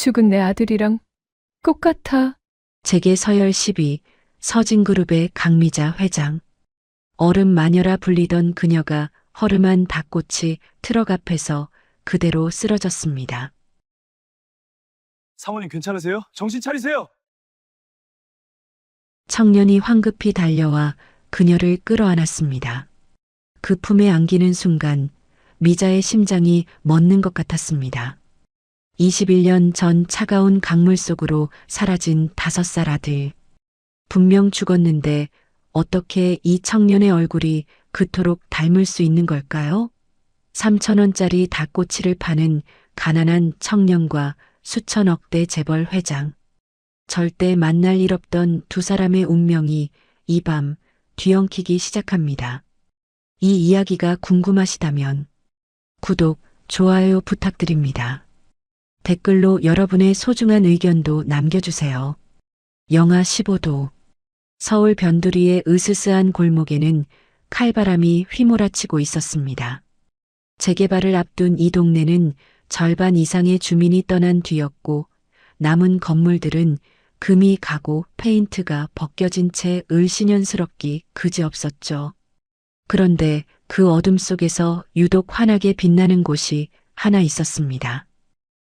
죽은 내 아들이랑 똑같아. 제게 서열 12, 서진그룹의 강미자 회장. 얼음 마녀라 불리던 그녀가 허름한 닭꼬치 트럭 앞에서 그대로 쓰러졌습니다. 사모님 괜찮으세요? 정신 차리세요! 청년이 황급히 달려와 그녀를 끌어안았습니다. 그 품에 안기는 순간 미자의 심장이 멎는 것 같았습니다. 21년 전 차가운 강물 속으로 사라진 5살 아들. 분명 죽었는데 어떻게 이 청년의 얼굴이 그토록 닮을 수 있는 걸까요? 3,000원짜리 닭꼬치를 파는 가난한 청년과 수천억대 재벌 회장. 절대 만날 일 없던 두 사람의 운명이 이 밤 뒤엉키기 시작합니다. 이 이야기가 궁금하시다면 구독, 좋아요 부탁드립니다. 댓글로 여러분의 소중한 의견도 남겨주세요. 영하 15도. 서울 변두리의 으스스한 골목에는 칼바람이 휘몰아치고 있었습니다. 재개발을 앞둔 이 동네는 절반 이상의 주민이 떠난 뒤였고 남은 건물들은 금이 가고 페인트가 벗겨진 채 을씨년스럽기 그지없었죠. 그런데 그 어둠 속에서 유독 환하게 빛나는 곳이 하나 있었습니다.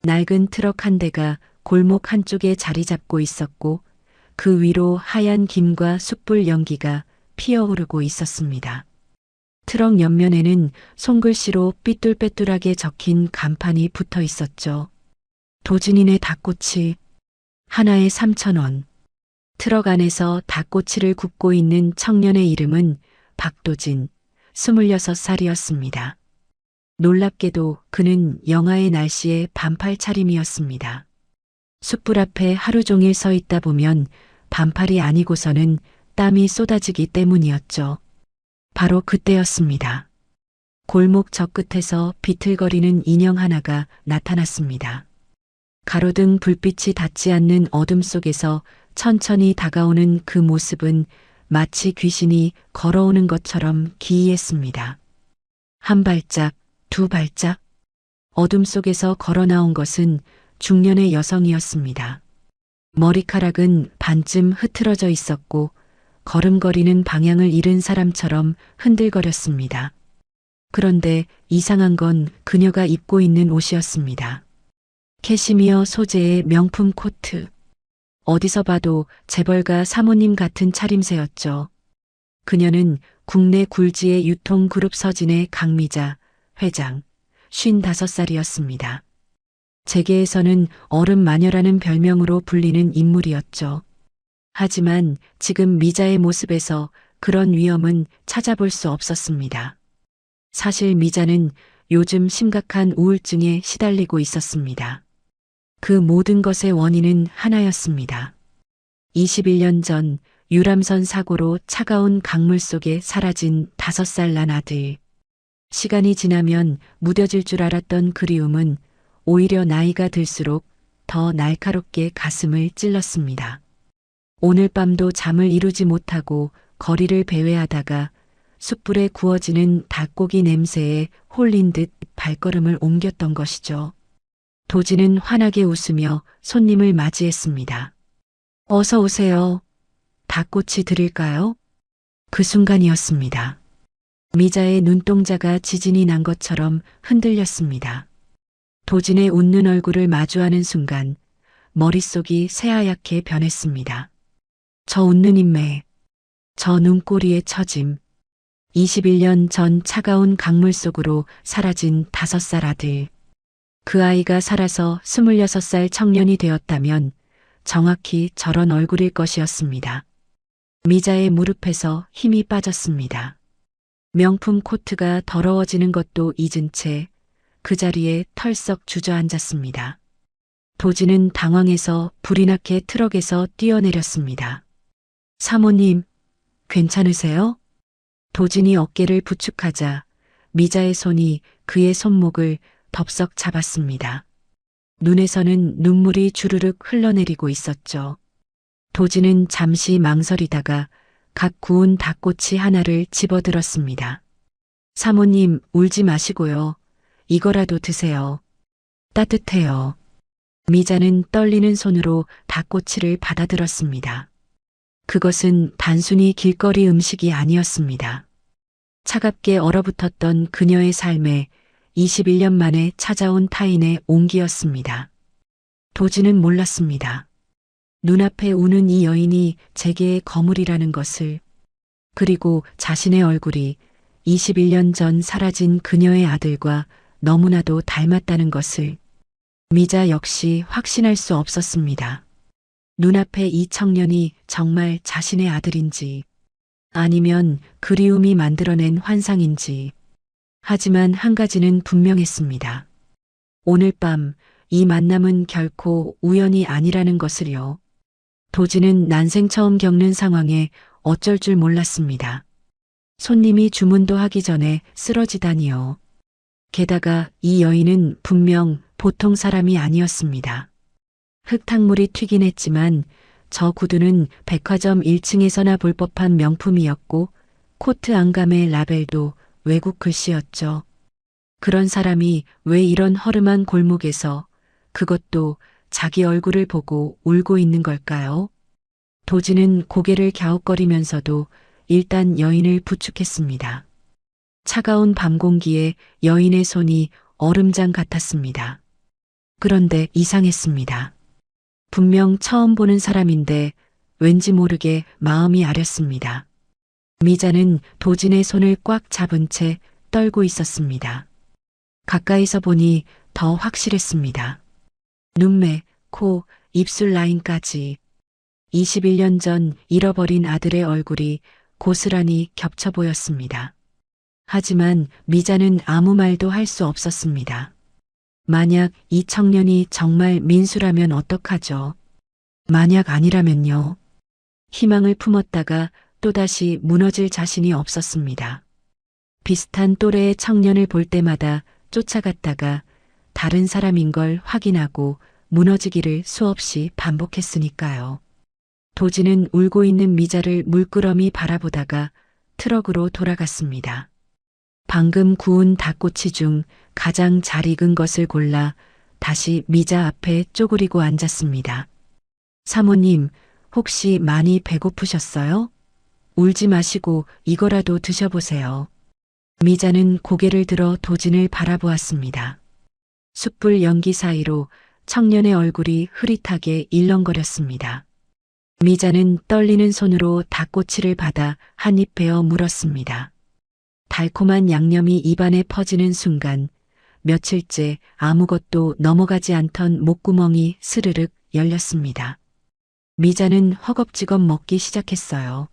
낡은 트럭 한 대가 골목 한쪽에 자리 잡고 있었고 그 위로 하얀 김과 숯불 연기가 피어오르고 있었습니다. 트럭 옆면에는 손글씨로 삐뚤빼뚤하게 적힌 간판이 붙어 있었죠. 도진이네 닭꼬치. 하나에 3,000원. 트럭 안에서 닭꼬치를 굽고 있는 청년의 이름은 박도진, 26살이었습니다. 놀랍게도 그는 영하의 날씨에 반팔 차림이었습니다. 숯불 앞에 하루 종일 서 있다 보면 반팔이 아니고서는 땀이 쏟아지기 때문이었죠. 바로 그때였습니다. 골목 저 끝에서 비틀거리는 인형 하나가 나타났습니다. 가로등 불빛이 닿지 않는 어둠 속에서 천천히 다가오는 그 모습은 마치 귀신이 걸어오는 것처럼 기이했습니다. 한 발짝, 두 발짝. 어둠 속에서 걸어 나온 것은 중년의 여성이었습니다. 머리카락은 반쯤 흐트러져 있었고 걸음거리는 방향을 잃은 사람처럼 흔들거렸습니다. 그런데 이상한 건 그녀가 입고 있는 옷이었습니다. 캐시미어 소재의 명품 코트. 어디서 봐도 재벌가 사모님 같은 차림새였죠. 그녀는 국내 굴지의 유통그룹 서진의 강미자 회장, 55살이었습니다. 재계에서는 얼음 마녀라는 별명으로 불리는 인물이었죠. 하지만 지금 미자의 모습에서 그런 위험은 찾아볼 수 없었습니다. 사실 미자는 요즘 심각한 우울증에 시달리고 있었습니다. 그 모든 것의 원인은 하나였습니다. 21년 전 유람선 사고로 차가운 강물 속에 사라진 5살 난 아들. 시간이 지나면 무뎌질 줄 알았던 그리움은 오히려 나이가 들수록 더 날카롭게 가슴을 찔렀습니다. 오늘 밤도 잠을 이루지 못하고 거리를 배회하다가 숯불에 구워지는 닭고기 냄새에 홀린 듯 발걸음을 옮겼던 것이죠. 도진은 환하게 웃으며 손님을 맞이했습니다. 어서 오세요. 닭꼬치 드릴까요? 그 순간이었습니다. 미자의 눈동자가 지진이 난 것처럼 흔들렸습니다. 도진의 웃는 얼굴을 마주하는 순간 머릿속이 새하얗게 변했습니다. 저 웃는 인매, 저 눈꼬리의 처짐, 21년 전 차가운 강물 속으로 사라진 5살 아들. 그 아이가 살아서 26살 청년이 되었다면 정확히 저런 얼굴일 것이었습니다. 미자의 무릎에서 힘이 빠졌습니다. 명품 코트가 더러워지는 것도 잊은 채 그 자리에 털썩 주저앉았습니다. 도진은 당황해서 불이 나게 트럭에서 뛰어내렸습니다. 사모님, 괜찮으세요? 도진이 어깨를 부축하자 미자의 손이 그의 손목을 덥석 잡았습니다. 눈에서는 눈물이 주르륵 흘러내리고 있었죠. 도진은 잠시 망설이다가 각 구운 닭꼬치 하나를 집어들었습니다. 사모님, 울지 마시고요. 이거라도 드세요. 따뜻해요. 미자는 떨리는 손으로 닭꼬치를 받아들었습니다. 그것은 단순히 길거리 음식이 아니었습니다. 차갑게 얼어붙었던 그녀의 삶에 21년 만에 찾아온 타인의 온기였습니다. 도지는 몰랐습니다. 눈앞에 우는 이 여인이 제게의 거물이라는 것을, 그리고 자신의 얼굴이 21년 전 사라진 그녀의 아들과 너무나도 닮았다는 것을 미자 역시 확신할 수 없었습니다. 눈앞에 이 청년이 정말 자신의 아들인지 아니면 그리움이 만들어낸 환상인지. 하지만 한 가지는 분명했습니다. 오늘 밤 이 만남은 결코 우연이 아니라는 것을요. 도지는 난생 처음 겪는 상황에 어쩔 줄 몰랐습니다. 손님이 주문도 하기 전에 쓰러지다니요. 게다가 이 여인은 분명 보통 사람이 아니었습니다. 흙탕물이 튀긴 했지만 저 구두는 백화점 1층에서나 볼 법한 명품이었고 코트 안감의 라벨도 외국 글씨였죠. 그런 사람이 왜 이런 허름한 골목에서, 그것도 자기 얼굴을 보고 울고 있는 걸까요? 도지는 고개를 갸웃거리면서도 일단 여인을 부축했습니다. 차가운 밤 공기에 여인의 손이 얼음장 같았습니다. 그런데 이상했습니다. 분명 처음 보는 사람인데 왠지 모르게 마음이 아렸습니다. 미자는 도진의 손을 꽉 잡은 채 떨고 있었습니다. 가까이서 보니 더 확실했습니다. 눈매, 코, 입술 라인까지 21년 전 잃어버린 아들의 얼굴이 고스란히 겹쳐 보였습니다. 하지만 미자는 아무 말도 할 수 없었습니다. 만약 이 청년이 정말 민수라면 어떡하죠? 만약 아니라면요. 희망을 품었다가 또다시 무너질 자신이 없었습니다. 비슷한 또래의 청년을 볼 때마다 쫓아갔다가 다른 사람인 걸 확인하고 무너지기를 수없이 반복했으니까요. 도지는 울고 있는 미자를 물끄러미 바라보다가 트럭으로 돌아갔습니다. 방금 구운 닭꼬치 중 가장 잘 익은 것을 골라 다시 미자 앞에 쪼그리고 앉았습니다. 사모님, 혹시 많이 배고프셨어요? 울지 마시고 이거라도 드셔보세요. 미자는 고개를 들어 도진을 바라보았습니다. 숯불 연기 사이로 청년의 얼굴이 흐릿하게 일렁거렸습니다. 미자는 떨리는 손으로 닭꼬치를 받아 한 입 베어 물었습니다. 달콤한 양념이 입안에 퍼지는 순간 며칠째 아무것도 넘어가지 않던 목구멍이 스르륵 열렸습니다. 미자는 허겁지겁 먹기 시작했어요.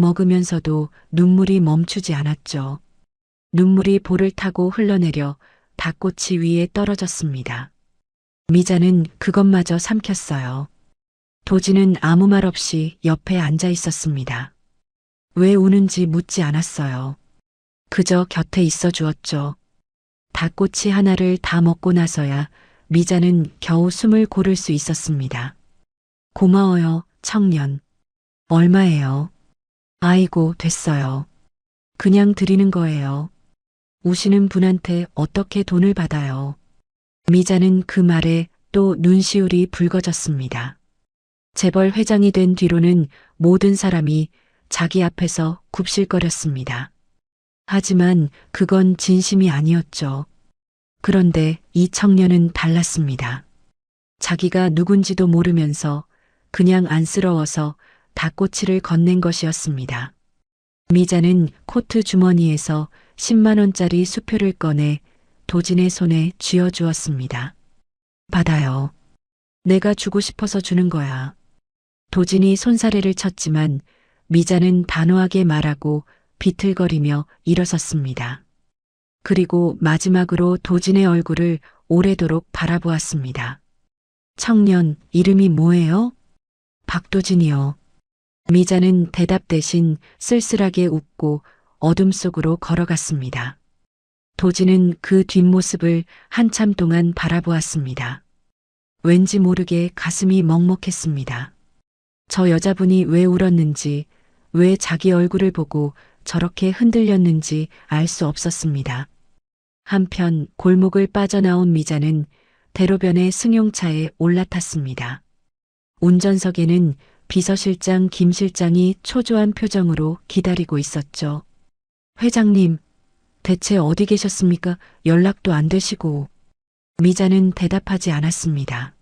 먹으면서도 눈물이 멈추지 않았죠. 눈물이 볼을 타고 흘러내려 닭꼬치 위에 떨어졌습니다. 미자는 그것마저 삼켰어요. 도지는 아무 말 없이 옆에 앉아 있었습니다. 왜 우는지 묻지 않았어요. 그저 곁에 있어 주었죠. 닭꼬치 하나를 다 먹고 나서야 미자는 겨우 숨을 고를 수 있었습니다. 고마워요, 청년. 얼마예요? 아이고, 됐어요. 그냥 드리는 거예요. 우시는 분한테 어떻게 돈을 받아요? 미자는 그 말에 또 눈시울이 붉어졌습니다. 재벌 회장이 된 뒤로는 모든 사람이 자기 앞에서 굽실거렸습니다. 하지만 그건 진심이 아니었죠. 그런데 이 청년은 달랐습니다. 자기가 누군지도 모르면서 그냥 안쓰러워서 닭꼬치를 건넨 것이었습니다. 미자는 코트 주머니에서 10만 원짜리 수표를 꺼내 도진의 손에 쥐어주었습니다. 받아요. 내가 주고 싶어서 주는 거야. 도진이 손사래를 쳤지만 미자는 단호하게 말하고 비틀거리며 일어섰습니다. 그리고 마지막으로 도진의 얼굴을 오래도록 바라보았습니다. 청년, 이름이 뭐예요? 박도진이요. 미자는 대답 대신 쓸쓸하게 웃고 어둠 속으로 걸어갔습니다. 도진은 그 뒷모습을 한참 동안 바라보았습니다. 왠지 모르게 가슴이 먹먹했습니다. 저 여자분이 왜 울었는지, 왜 자기 얼굴을 보고 저렇게 흔들렸는지 알 수 없었습니다. 한편 골목을 빠져나온 미자는 대로변의 승용차에 올라탔습니다. 운전석에는 비서실장 김 실장이 초조한 표정으로 기다리고 있었죠. 회장님, 대체 어디 계셨습니까? 연락도 안 되시고. 미자는 대답하지 않았습니다.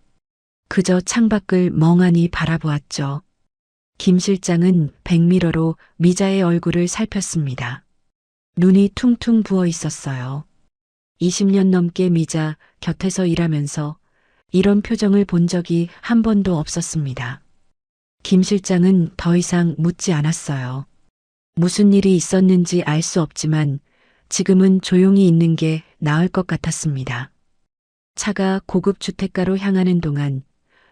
그저 창밖을 멍하니 바라보았죠. 김 실장은 백미러로 미자의 얼굴을 살폈습니다. 눈이 퉁퉁 부어 있었어요. 20년 넘게 미자 곁에서 일하면서 이런 표정을 본 적이 한 번도 없었습니다. 김 실장은 더 이상 묻지 않았어요. 무슨 일이 있었는지 알 수 없지만 지금은 조용히 있는 게 나을 것 같았습니다. 차가 고급 주택가로 향하는 동안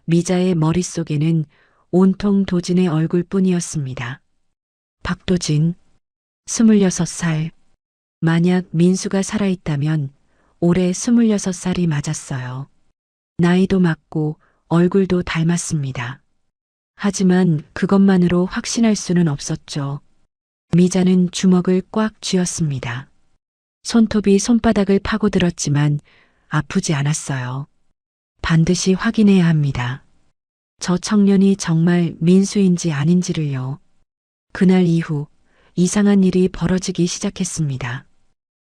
미자의 머릿속에는 온통 도진의 얼굴뿐이었습니다. 박도진, 26살. 만약 민수가 살아있다면 올해 26살이 맞았어요. 나이도 맞고 얼굴도 닮았습니다. 하지만 그것만으로 확신할 수는 없었죠. 미자는 주먹을 꽉 쥐었습니다. 손톱이 손바닥을 파고들었지만 아프지 않았어요. 반드시 확인해야 합니다. 저 청년이 정말 민수인지 아닌지를요. 그날 이후 이상한 일이 벌어지기 시작했습니다.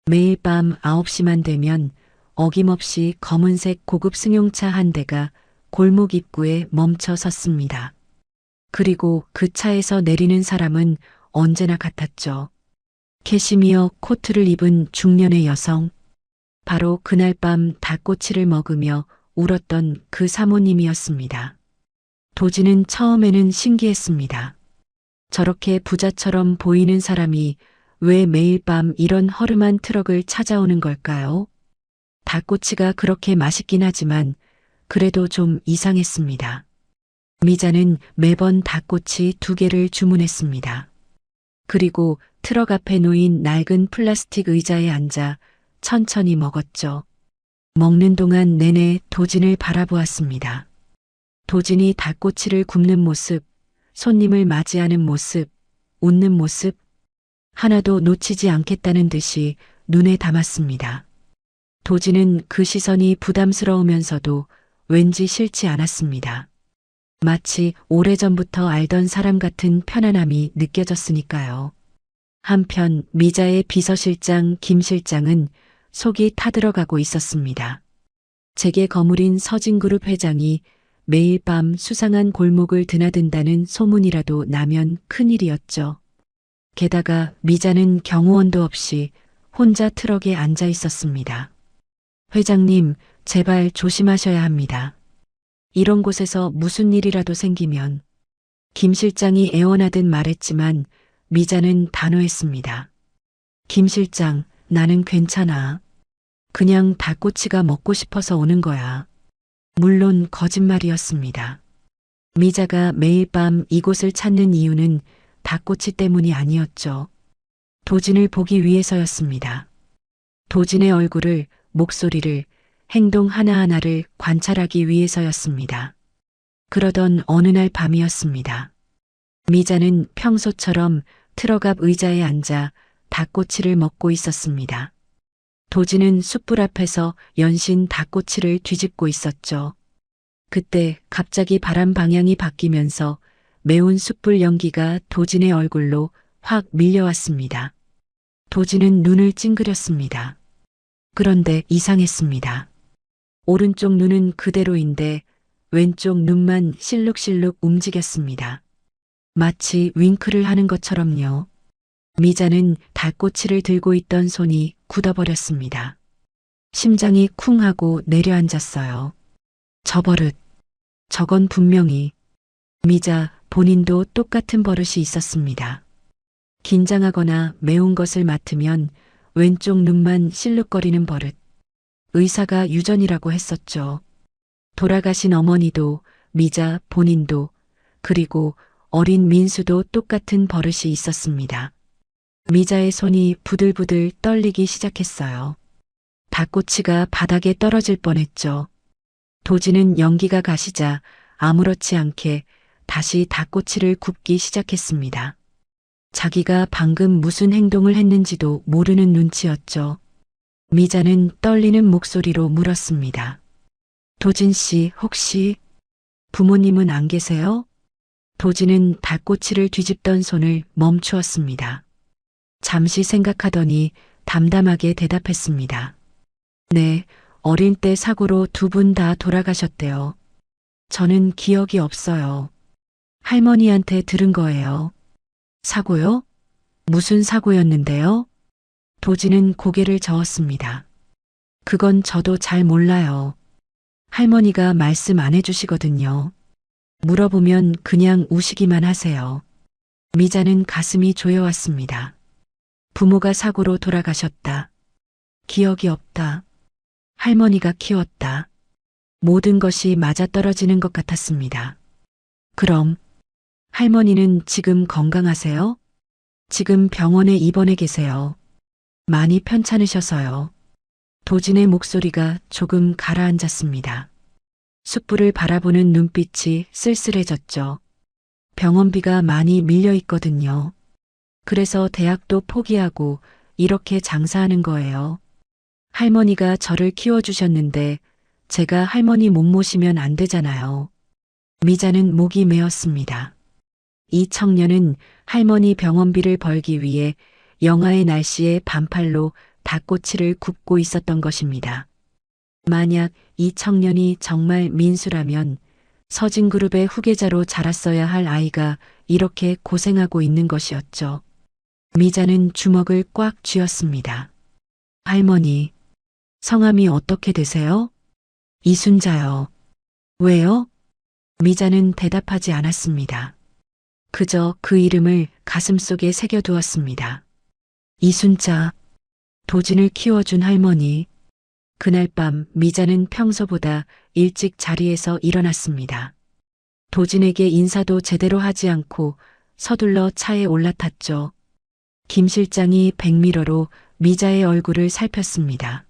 매일 밤 9시만 되면 어김없이 검은색 고급 승용차 한 대가 골목 입구에 멈춰 섰습니다. 그리고 그 차에서 내리는 사람은 언제나 같았죠. 캐시미어 코트를 입은 중년의 여성. 바로 그날 밤 닭꼬치를 먹으며 울었던 그 사모님이었습니다. 도진은 처음에는 신기했습니다. 저렇게 부자처럼 보이는 사람이 왜 매일 밤 이런 허름한 트럭을 찾아오는 걸까요? 닭꼬치가 그렇게 맛있긴 하지만 그래도 좀 이상했습니다. 미자는 매번 닭꼬치 2개를 주문했습니다. 그리고 트럭 앞에 놓인 낡은 플라스틱 의자에 앉아 천천히 먹었죠. 먹는 동안 내내 도진을 바라보았습니다. 도진이 닭꼬치를 굽는 모습, 손님을 맞이하는 모습, 웃는 모습, 하나도 놓치지 않겠다는 듯이 눈에 담았습니다. 도진은 그 시선이 부담스러우면서도 왠지 싫지 않았습니다. 마치 오래전부터 알던 사람 같은 편안함이 느껴졌으니까요. 한편 미자의 비서실장 김 실장은 속이 타들어가고 있었습니다. 제게 거물인 서진그룹 회장이 매일 밤 수상한 골목을 드나든다는 소문이라도 나면 큰일이었죠. 게다가 미자는 경호원도 없이 혼자 트럭에 앉아 있었습니다. 회장님, 제발 조심하셔야 합니다. 이런 곳에서 무슨 일이라도 생기면. 김 실장이 애원하듯 말했지만 미자는 단호했습니다. 김 실장, 나는 괜찮아. 그냥 닭꼬치가 먹고 싶어서 오는 거야. 물론 거짓말이었습니다. 미자가 매일 밤 이곳을 찾는 이유는 닭꼬치 때문이 아니었죠. 도진을 보기 위해서였습니다. 도진의 얼굴을, 목소리를, 행동 하나하나를 관찰하기 위해서였습니다. 그러던 어느 날 밤이었습니다. 미자는 평소처럼 트럭 앞 의자에 앉아 닭꼬치를 먹고 있었습니다. 도진은 숯불 앞에서 연신 닭꼬치를 뒤집고 있었죠. 그때 갑자기 바람 방향이 바뀌면서 매운 숯불 연기가 도진의 얼굴로 확 밀려왔습니다. 도진은 눈을 찡그렸습니다. 그런데 이상했습니다. 오른쪽 눈은 그대로인데 왼쪽 눈만 실룩실룩 움직였습니다. 마치 윙크를 하는 것처럼요. 미자는 닭꼬치를 들고 있던 손이 굳어버렸습니다. 심장이 쿵 하고 내려앉았어요. 저 버릇. 저건 분명히. 미자 본인도 똑같은 버릇이 있었습니다. 긴장하거나 매운 것을 맡으면 왼쪽 눈만 실룩거리는 버릇. 의사가 유전이라고 했었죠. 돌아가신 어머니도, 미자 본인도, 그리고 어린 민수도 똑같은 버릇이 있었습니다. 미자의 손이 부들부들 떨리기 시작했어요. 닭꼬치가 바닥에 떨어질 뻔했죠. 도진은 연기가 가시자 아무렇지 않게 다시 닭꼬치를 굽기 시작했습니다. 자기가 방금 무슨 행동을 했는지도 모르는 눈치였죠. 미자는 떨리는 목소리로 물었습니다. 도진 씨, 혹시 부모님은 안 계세요? 도진은 닭꼬치를 뒤집던 손을 멈추었습니다. 잠시 생각하더니 담담하게 대답했습니다. 네, 어린 때 사고로 두 분 다 돌아가셨대요. 저는 기억이 없어요. 할머니한테 들은 거예요. 사고요? 무슨 사고였는데요? 도진은 고개를 저었습니다. 그건 저도 잘 몰라요. 할머니가 말씀 안 해주시거든요. 물어보면 그냥 우시기만 하세요. 미자는 가슴이 조여왔습니다. 부모가 사고로 돌아가셨다. 기억이 없다. 할머니가 키웠다. 모든 것이 맞아떨어지는 것 같았습니다. 그럼 할머니는 지금 건강하세요? 지금 병원에 입원해 계세요. 많이 편찮으셔서요. 도진의 목소리가 조금 가라앉았습니다. 숯불을 바라보는 눈빛이 쓸쓸해졌죠. 병원비가 많이 밀려 있거든요. 그래서 대학도 포기하고 이렇게 장사하는 거예요. 할머니가 저를 키워주셨는데 제가 할머니 못 모시면 안 되잖아요. 미자는 목이 메었습니다. 이 청년은 할머니 병원비를 벌기 위해 영하의 날씨에 반팔로 닭꼬치를 굽고 있었던 것입니다. 만약 이 청년이 정말 민수라면 서진그룹의 후계자로 자랐어야 할 아이가 이렇게 고생하고 있는 것이었죠. 미자는 주먹을 꽉 쥐었습니다. 할머니, 성함이 어떻게 되세요? 이순자요. 왜요? 미자는 대답하지 않았습니다. 그저 그 이름을 가슴속에 새겨두었습니다. 이순자, 도진을 키워준 할머니. 그날 밤 미자는 평소보다 일찍 자리에서 일어났습니다. 도진에게 인사도 제대로 하지 않고 서둘러 차에 올라탔죠. 김 실장이 백미러로 미자의 얼굴을 살폈습니다.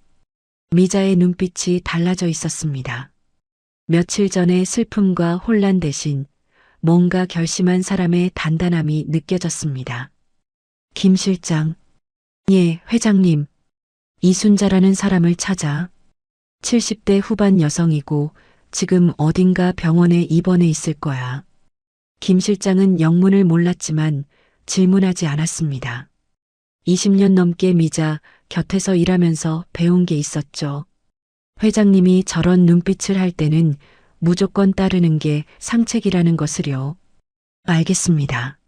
미자의 눈빛이 달라져 있었습니다. 며칠 전의 슬픔과 혼란 대신 뭔가 결심한 사람의 단단함이 느껴졌습니다. 김 실장, 예, 회장님, 이순자라는 사람을 찾아 70대 후반 여성이고 지금 어딘가 병원에 입원해 있을 거야. 김 실장은 영문을 몰랐지만 질문하지 않았습니다. 20년 넘게 미자 곁에서 일하면서 배운 게 있었죠. 회장님이 저런 눈빛을 할 때는 무조건 따르는 게 상책이라는 것을요. 알겠습니다.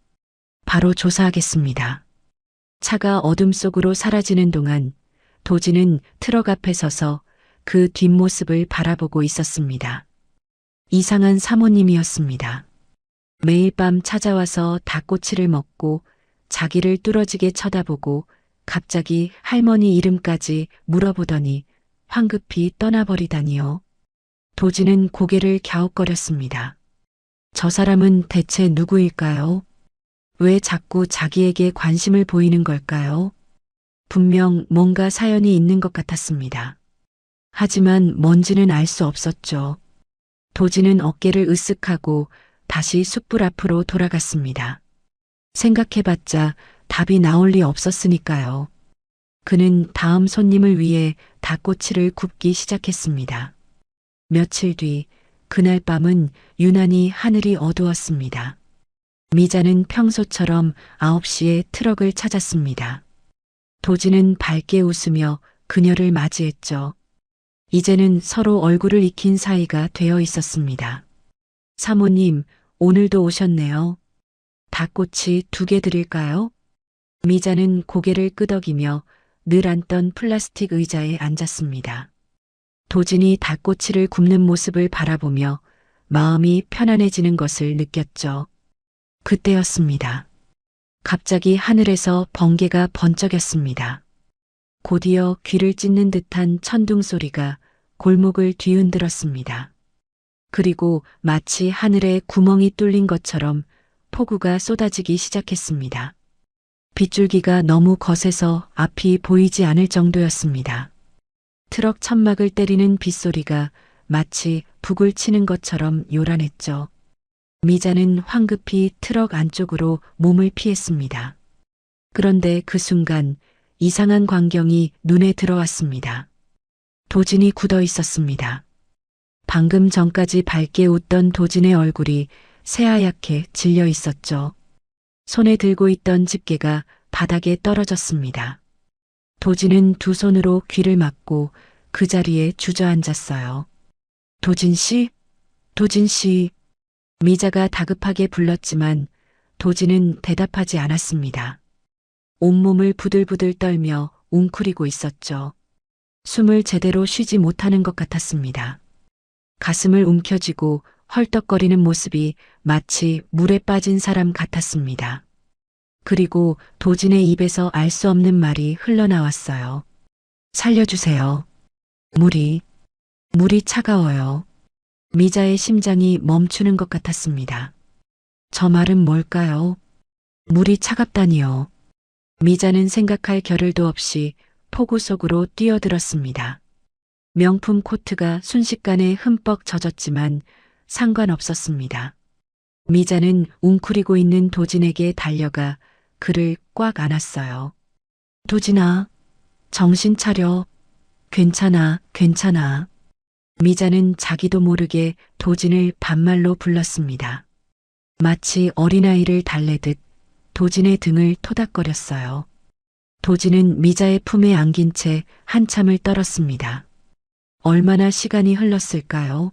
바로 조사하겠습니다. 차가 어둠 속으로 사라지는 동안 도진은 트럭 앞에 서서 그 뒷모습을 바라보고 있었습니다. 이상한 사모님이었습니다. 매일 밤 찾아와서 닭꼬치를 먹고 자기를 뚫어지게 쳐다보고 갑자기 할머니 이름까지 물어보더니 황급히 떠나버리다니요. 도진은 고개를 갸웃거렸습니다. 저 사람은 대체 누구일까요? 왜 자꾸 자기에게 관심을 보이는 걸까요? 분명 뭔가 사연이 있는 것 같았습니다. 하지만 뭔지는 알 수 없었죠. 도진은 어깨를 으쓱하고 다시 숯불 앞으로 돌아갔습니다. 생각해봤자 답이 나올 리 없었으니까요. 그는 다음 손님을 위해 닭꼬치를 굽기 시작했습니다. 며칠 뒤 그날 밤은 유난히 하늘이 어두웠습니다. 미자는 평소처럼 9시에 트럭을 찾았습니다. 도진은 밝게 웃으며 그녀를 맞이했죠. 이제는 서로 얼굴을 익힌 사이가 되어 있었습니다. 사모님, 오늘도 오셨네요. 닭꼬치 2개 드릴까요? 미자는 고개를 끄덕이며 늘 앉던 플라스틱 의자에 앉았습니다. 도진이 닭꼬치를 굽는 모습을 바라보며 마음이 편안해지는 것을 느꼈죠. 그때였습니다. 갑자기 하늘에서 번개가 번쩍였습니다. 곧이어 귀를 찢는 듯한 천둥 소리가 골목을 뒤흔들었습니다. 그리고 마치 하늘에 구멍이 뚫린 것처럼 폭우가 쏟아지기 시작했습니다. 빗줄기가 너무 거세서 앞이 보이지 않을 정도였습니다. 트럭 천막을 때리는 빗소리가 마치 북을 치는 것처럼 요란했죠. 미자는 황급히 트럭 안쪽으로 몸을 피했습니다. 그런데 그 순간 이상한 광경이 눈에 들어왔습니다. 도진이 굳어 있었습니다. 방금 전까지 밝게 웃던 도진의 얼굴이 새하얗게 질려 있었죠. 손에 들고 있던 집게가 바닥에 떨어졌습니다. 도진은 두 손으로 귀를 막고 그 자리에 주저앉았어요. 도진 씨? 도진 씨. 미자가 다급하게 불렀지만 도진은 대답하지 않았습니다. 온몸을 부들부들 떨며 웅크리고 있었죠. 숨을 제대로 쉬지 못하는 것 같았습니다. 가슴을 움켜쥐고 헐떡거리는 모습이 마치 물에 빠진 사람 같았습니다. 그리고 도진의 입에서 알 수 없는 말이 흘러나왔어요. 살려주세요. 물이 차가워요. 미자의 심장이 멈추는 것 같았습니다. 저 말은 뭘까요? 물이 차갑다니요. 미자는 생각할 겨를도 없이 폭우 속으로 뛰어들었습니다. 명품 코트가 순식간에 흠뻑 젖었지만 상관없었습니다. 미자는 웅크리고 있는 도진에게 달려가 그를 꽉 안았어요. 도진아, 정신 차려. 괜찮아, 괜찮아. 미자는 자기도 모르게 도진을 반말로 불렀습니다. 마치 어린아이를 달래듯 도진의 등을 토닥거렸어요. 도진은 미자의 품에 안긴 채 한참을 떨었습니다. 얼마나 시간이 흘렀을까요?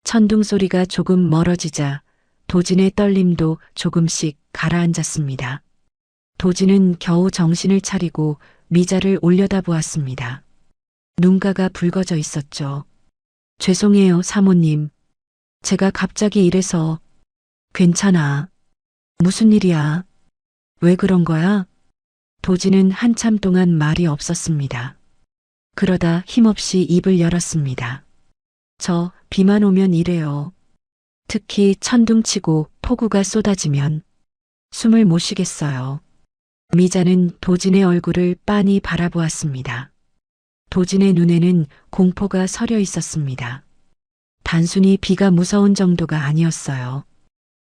천둥 소리가 조금 멀어지자 도진의 떨림도 조금씩 가라앉았습니다. 도진은 겨우 정신을 차리고 미자를 올려다보았습니다. 눈가가 붉어져 있었죠. 죄송해요, 사모님. 제가 갑자기 이래서. 괜찮아. 무슨 일이야? 왜 그런 거야? 도진은 한참 동안 말이 없었습니다. 그러다 힘없이 입을 열었습니다. 저 비만 오면 이래요. 특히 천둥치고 폭우가 쏟아지면 숨을 못 쉬겠어요. 미자는 도진의 얼굴을 빤히 바라보았습니다. 도진의 눈에는 공포가 서려 있었습니다. 단순히 비가 무서운 정도가 아니었어요.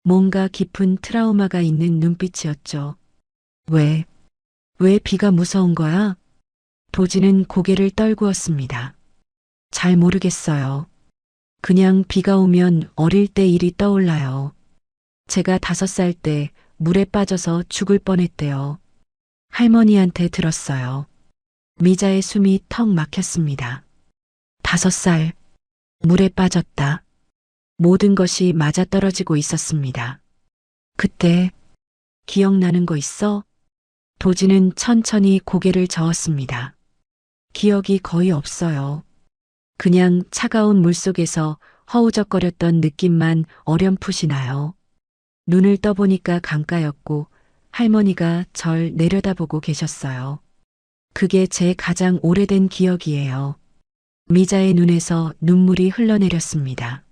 뭔가 깊은 트라우마가 있는 눈빛이었죠. 왜 비가 무서운 거야? 도진은 고개를 떨구었습니다. 잘 모르겠어요. 그냥 비가 오면 어릴 때 일이 떠올라요. 제가 5살 때 물에 빠져서 죽을 뻔했대요. 할머니한테 들었어요. 미자의 숨이 턱 막혔습니다. 5살, 물에 빠졌다. 모든 것이 맞아떨어지고 있었습니다. 그때 기억나는 거 있어? 도진은 천천히 고개를 저었습니다. 기억이 거의 없어요. 그냥 차가운 물속에서 허우적거렸던 느낌만 어렴풋이 나요. 눈을 떠보니까 강가였고 할머니가 절 내려다보고 계셨어요. 그게 제 가장 오래된 기억이에요. 미자의 눈에서 눈물이 흘러내렸습니다.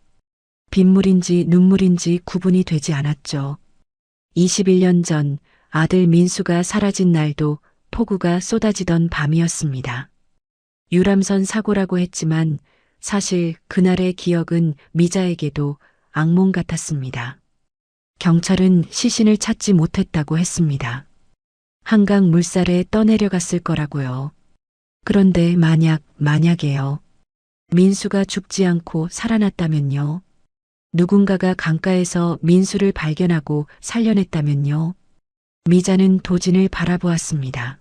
빗물인지 눈물인지 구분이 되지 않았죠. 21년 전 아들 민수가 사라진 날도 폭우가 쏟아지던 밤이었습니다. 유람선 사고라고 했지만 사실 그날의 기억은 미자에게도 악몽 같았습니다. 경찰은 시신을 찾지 못했다고 했습니다. 한강 물살에 떠내려갔을 거라고요. 그런데 만약에요. 민수가 죽지 않고 살아났다면요. 누군가가 강가에서 민수를 발견하고 살려냈다면요. 미자는 도진을 바라보았습니다.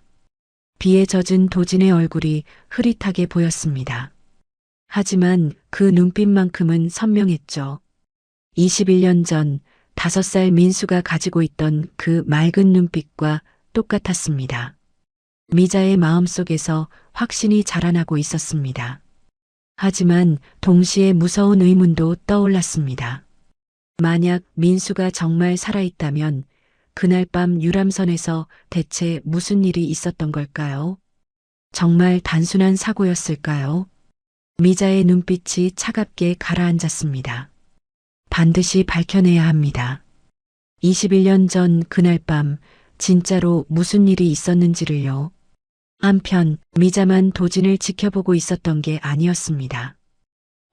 비에 젖은 도진의 얼굴이 흐릿하게 보였습니다. 하지만 그 눈빛만큼은 선명했죠. 21년 전 5살 민수가 가지고 있던 그 맑은 눈빛과 똑같았습니다. 미자의 마음속에서 확신이 자라나고 있었습니다. 하지만 동시에 무서운 의문도 떠올랐습니다. 만약 민수가 정말 살아있다면 그날 밤 유람선에서 대체 무슨 일이 있었던 걸까요? 정말 단순한 사고였을까요? 미자의 눈빛이 차갑게 가라앉았습니다. 반드시 밝혀내야 합니다. 21년 전 그날 밤 진짜로 무슨 일이 있었는지를요. 한편 미자만 도진을 지켜보고 있었던 게 아니었습니다.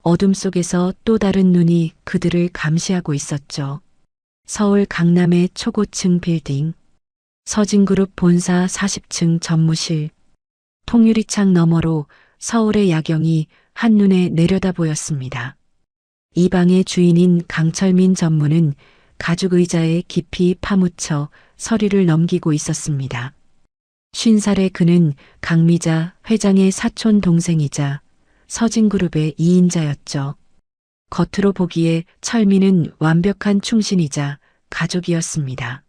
어둠 속에서 또 다른 눈이 그들을 감시하고 있었죠. 서울 강남의 초고층 빌딩, 서진그룹 본사 40층 전무실, 통유리창 너머로 서울의 야경이 한눈에 내려다 보였습니다. 이 방의 주인인 강철민 전무는 가죽 의자에 깊이 파묻혀 서류를 넘기고 있었습니다. 50살의 그는 강미자 회장의 사촌 동생이자 서진그룹의 2인자였죠. 겉으로 보기에 철민은 완벽한 충신이자 가족이었습니다.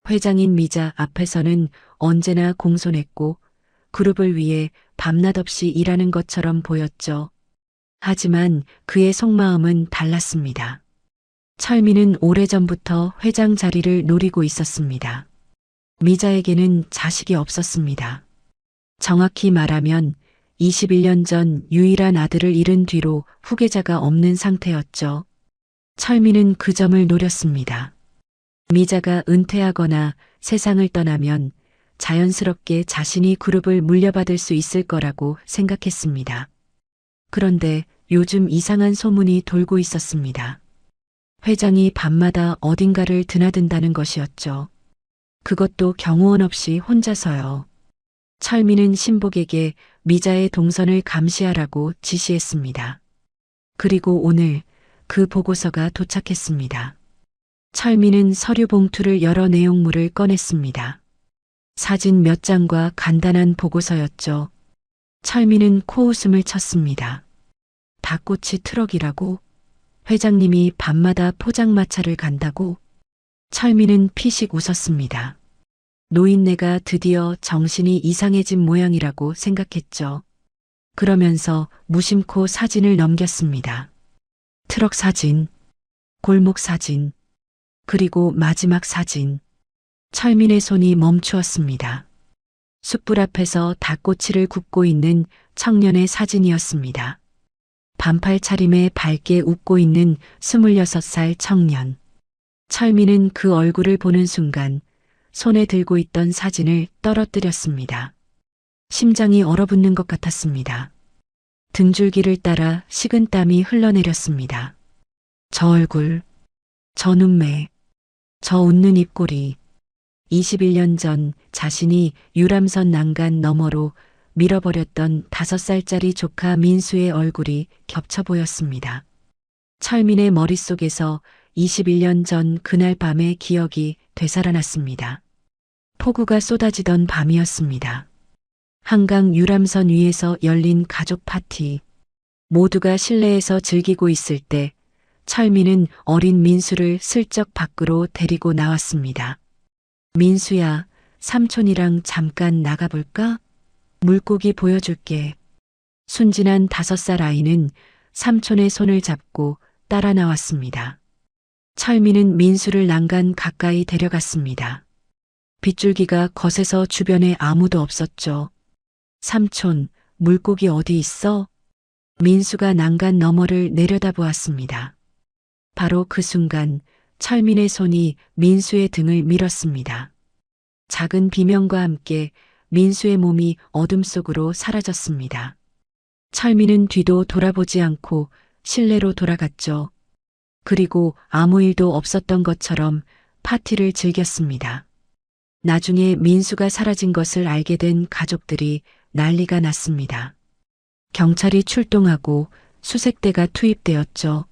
회장인 미자 앞에서는 언제나 공손했고 그룹을 위해 밤낮 없이 일하는 것처럼 보였죠. 하지만 그의 속마음은 달랐습니다. 철민은 오래전부터 회장 자리를 노리고 있었습니다. 미자에게는 자식이 없었습니다. 정확히 말하면 21년 전 유일한 아들을 잃은 뒤로 후계자가 없는 상태였죠. 철민은 그 점을 노렸습니다. 미자가 은퇴하거나 세상을 떠나면 자연스럽게 자신이 그룹을 물려받을 수 있을 거라고 생각했습니다. 그런데 요즘 이상한 소문이 돌고 있었습니다. 회장이 밤마다 어딘가를 드나든다는 것이었죠. 그것도 경호원 없이 혼자서요. 철민은 신복에게 미자의 동선을 감시하라고 지시했습니다. 그리고 오늘 그 보고서가 도착했습니다. 철민은 서류 봉투를 열어 내용물을 꺼냈습니다. 사진 몇 장과 간단한 보고서였죠. 철민은 코웃음을 쳤습니다. 닭꼬치 트럭이라고? 회장님이 밤마다 포장마차를 간다고? 철민은 피식 웃었습니다. 노인네가 드디어 정신이 이상해진 모양이라고 생각했죠. 그러면서 무심코 사진을 넘겼습니다. 트럭 사진, 골목 사진, 그리고 마지막 사진. 철민의 손이 멈추었습니다. 숯불 앞에서 닭꼬치를 굽고 있는 청년의 사진이었습니다. 반팔 차림에 밝게 웃고 있는 26살 청년. 철민은 그 얼굴을 보는 순간 손에 들고 있던 사진을 떨어뜨렸습니다. 심장이 얼어붙는 것 같았습니다. 등줄기를 따라 식은땀이 흘러내렸습니다. 저 얼굴, 저 눈매, 저 웃는 입꼬리. 21년 전 자신이 유람선 난간 너머로 밀어버렸던 5살짜리 조카 민수의 얼굴이 겹쳐 보였습니다. 철민의 머릿속에서 21년 전 그날 밤의 기억이 되살아났습니다. 폭우가 쏟아지던 밤이었습니다. 한강 유람선 위에서 열린 가족 파티. 모두가 실내에서 즐기고 있을 때 철민은 어린 민수를 슬쩍 밖으로 데리고 나왔습니다. 민수야, 삼촌이랑 잠깐 나가볼까? 물고기 보여줄게. 순진한 5살 아이는 삼촌의 손을 잡고 따라 나왔습니다. 철민은 민수를 난간 가까이 데려갔습니다. 빗줄기가 거세서 주변에 아무도 없었죠. 삼촌, 물고기 어디 있어? 민수가 난간 너머를 내려다보았습니다. 바로 그 순간 철민의 손이 민수의 등을 밀었습니다. 작은 비명과 함께 민수의 몸이 어둠 속으로 사라졌습니다. 철민은 뒤도 돌아보지 않고 실내로 돌아갔죠. 그리고 아무 일도 없었던 것처럼 파티를 즐겼습니다. 나중에 민수가 사라진 것을 알게 된 가족들이 난리가 났습니다. 경찰이 출동하고 수색대가 투입되었죠.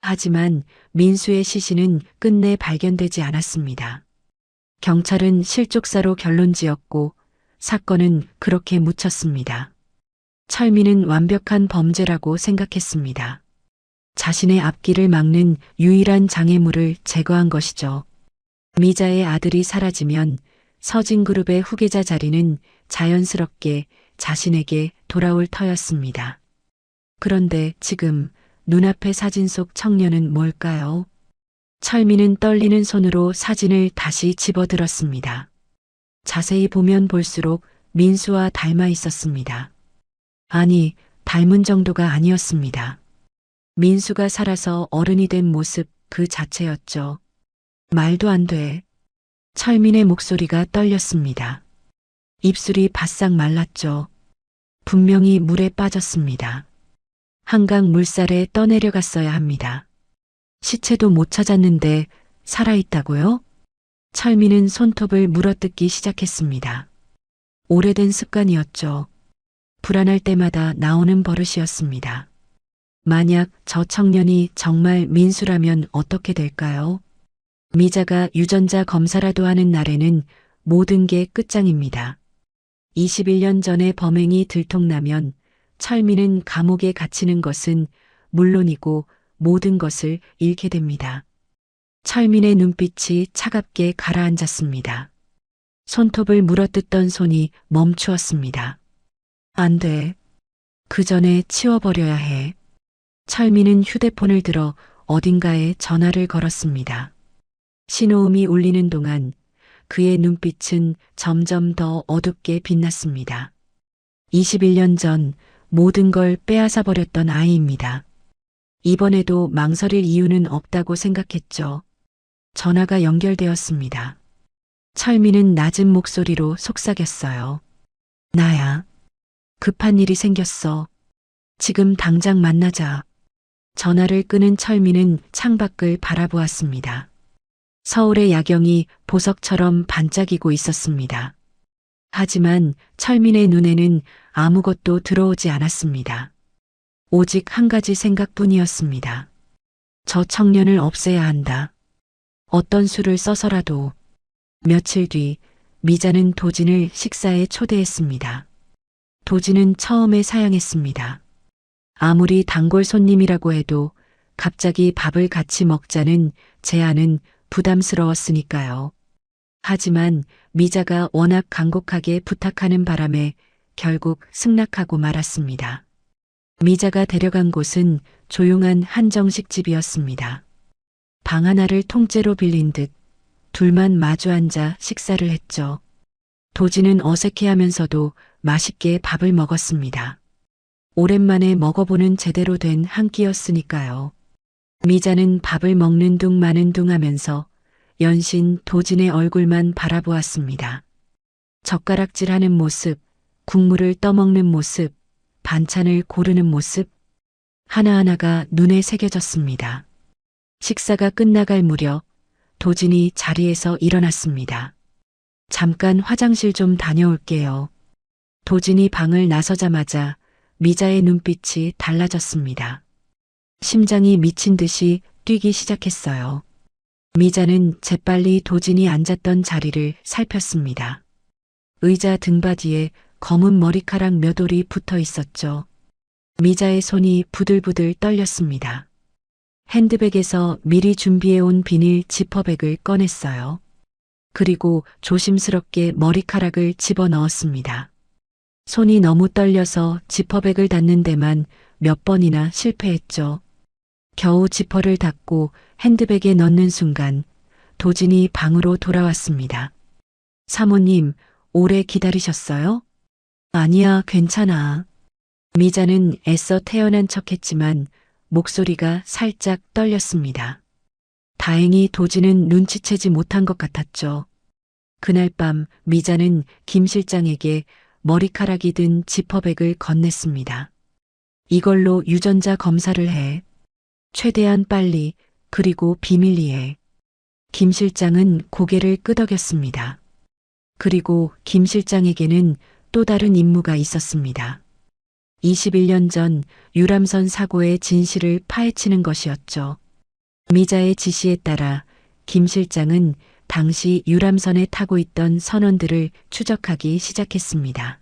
하지만 민수의 시신은 끝내 발견되지 않았습니다. 경찰은 실족사로 결론지었고 사건은 그렇게 묻혔습니다. 철민은 완벽한 범죄라고 생각했습니다. 자신의 앞길을 막는 유일한 장애물을 제거한 것이죠. 미자의 아들이 사라지면 서진그룹의 후계자 자리는 자연스럽게 자신에게 돌아올 터였습니다. 그런데 지금 눈앞의 사진 속 청년은 뭘까요? 철민은 떨리는 손으로 사진을 다시 집어들었습니다. 자세히 보면 볼수록 민수와 닮아 있었습니다. 아니, 닮은 정도가 아니었습니다. 민수가 살아서 어른이 된 모습 그 자체였죠. 말도 안 돼. 철민의 목소리가 떨렸습니다. 입술이 바싹 말랐죠. 분명히 물에 빠졌습니다. 한강 물살에 떠내려갔어야 합니다. 시체도 못 찾았는데 살아있다고요? 철민은 손톱을 물어뜯기 시작했습니다. 오래된 습관이었죠. 불안할 때마다 나오는 버릇이었습니다. 만약 저 청년이 정말 민수라면 어떻게 될까요? 미자가 유전자 검사라도 하는 날에는 모든 게 끝장입니다. 21년 전에 범행이 들통나면 철민은 감옥에 갇히는 것은 물론이고 모든 것을 잃게 됩니다. 철민의 눈빛이 차갑게 가라앉았습니다. 손톱을 물어뜯던 손이 멈추었습니다. 안 돼. 그 전에 치워버려야 해. 철민은 휴대폰을 들어 어딘가에 전화를 걸었습니다. 신호음이 울리는 동안 그의 눈빛은 점점 더 어둡게 빛났습니다. 21년 전 모든 걸 빼앗아 버렸던 아이입니다. 이번에도 망설일 이유는 없다고 생각했죠. 전화가 연결되었습니다. 철민은 낮은 목소리로 속삭였어요. 나야. 급한 일이 생겼어. 지금 당장 만나자. 전화를 끊은 철민은 창밖을 바라보았습니다. 서울의 야경이 보석처럼 반짝이고 있었습니다. 하지만 철민의 눈에는 아무것도 들어오지 않았습니다. 오직 한 가지 생각뿐이었습니다. 저 청년을 없애야 한다. 어떤 수를 써서라도. 며칠 뒤 미자는 도진을 식사에 초대했습니다. 도진은 처음에 사양했습니다. 아무리 단골 손님이라고 해도 갑자기 밥을 같이 먹자는 제안은 부담스러웠으니까요. 하지만 미자가 워낙 간곡하게 부탁하는 바람에 결국 승낙하고 말았습니다. 미자가 데려간 곳은 조용한 한정식 집이었습니다. 방 하나를 통째로 빌린 듯 둘만 마주 앉아 식사를 했죠. 도진은 어색해하면서도 맛있게 밥을 먹었습니다. 오랜만에 먹어보는 제대로 된 한 끼였으니까요. 미자는 밥을 먹는 둥 마는 둥 하면서 연신 도진의 얼굴만 바라보았습니다. 젓가락질하는 모습, 국물을 떠먹는 모습, 반찬을 고르는 모습, 하나하나가 눈에 새겨졌습니다. 식사가 끝나갈 무렵 도진이 자리에서 일어났습니다. 잠깐 화장실 좀 다녀올게요. 도진이 방을 나서자마자 미자의 눈빛이 달라졌습니다. 심장이 미친 듯이 뛰기 시작했어요. 미자는 재빨리 도진이 앉았던 자리를 살폈습니다. 의자 등받이에 검은 머리카락 몇 올이 붙어 있었죠. 미자의 손이 부들부들 떨렸습니다. 핸드백에서 미리 준비해온 비닐 지퍼백을 꺼냈어요. 그리고 조심스럽게 머리카락을 집어넣었습니다. 손이 너무 떨려서 지퍼백을 닫는 데만 몇 번이나 실패했죠. 겨우 지퍼를 닫고 핸드백에 넣는 순간 도진이 방으로 돌아왔습니다. 사모님, 오래 기다리셨어요? 아니야, 괜찮아. 미자는 애써 태연한 척했지만 목소리가 살짝 떨렸습니다. 다행히 도진은 눈치채지 못한 것 같았죠. 그날 밤 미자는 김 실장에게 머리카락이 든 지퍼백을 건넸습니다. 이걸로 유전자 검사를 해. 최대한 빨리, 그리고 비밀리에. 김 실장은 고개를 끄덕였습니다. 그리고 김 실장에게는 또 다른 임무가 있었습니다. 21년 전 유람선 사고의 진실을 파헤치는 것이었죠. 미자의 지시에 따라 김 실장은 당시 유람선에 타고 있던 선원들을 추적하기 시작했습니다.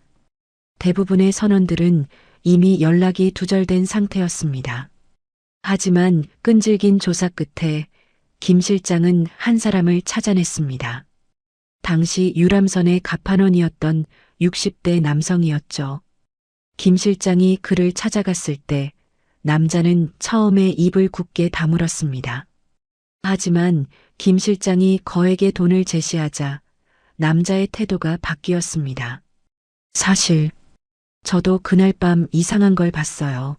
대부분의 선원들은 이미 연락이 두절된 상태였습니다. 하지만 끈질긴 조사 끝에 김 실장은 한 사람을 찾아냈습니다. 당시 유람선의 갑판원이었던 60대 남성이었죠. 김 실장이 그를 찾아갔을 때 남자는 처음에 입을 굳게 다물었습니다. 하지만 김 실장이 거액의 돈을 제시하자 남자의 태도가 바뀌었습니다. 사실 저도 그날 밤 이상한 걸 봤어요.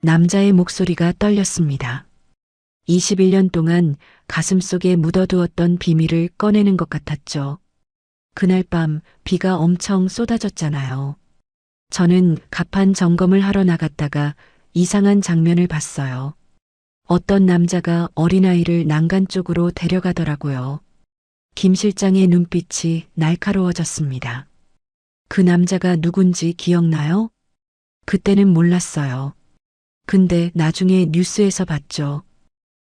남자의 목소리가 떨렸습니다. 21년 동안 가슴속에 묻어두었던 비밀을 꺼내는 것 같았죠. 그날 밤 비가 엄청 쏟아졌잖아요. 저는 갑판 점검을 하러 나갔다가 이상한 장면을 봤어요. 어떤 남자가 어린아이를 난간 쪽으로 데려가더라고요. 김 실장의 눈빛이 날카로워졌습니다. 그 남자가 누군지 기억나요? 그때는 몰랐어요. 근데 나중에 뉴스에서 봤죠.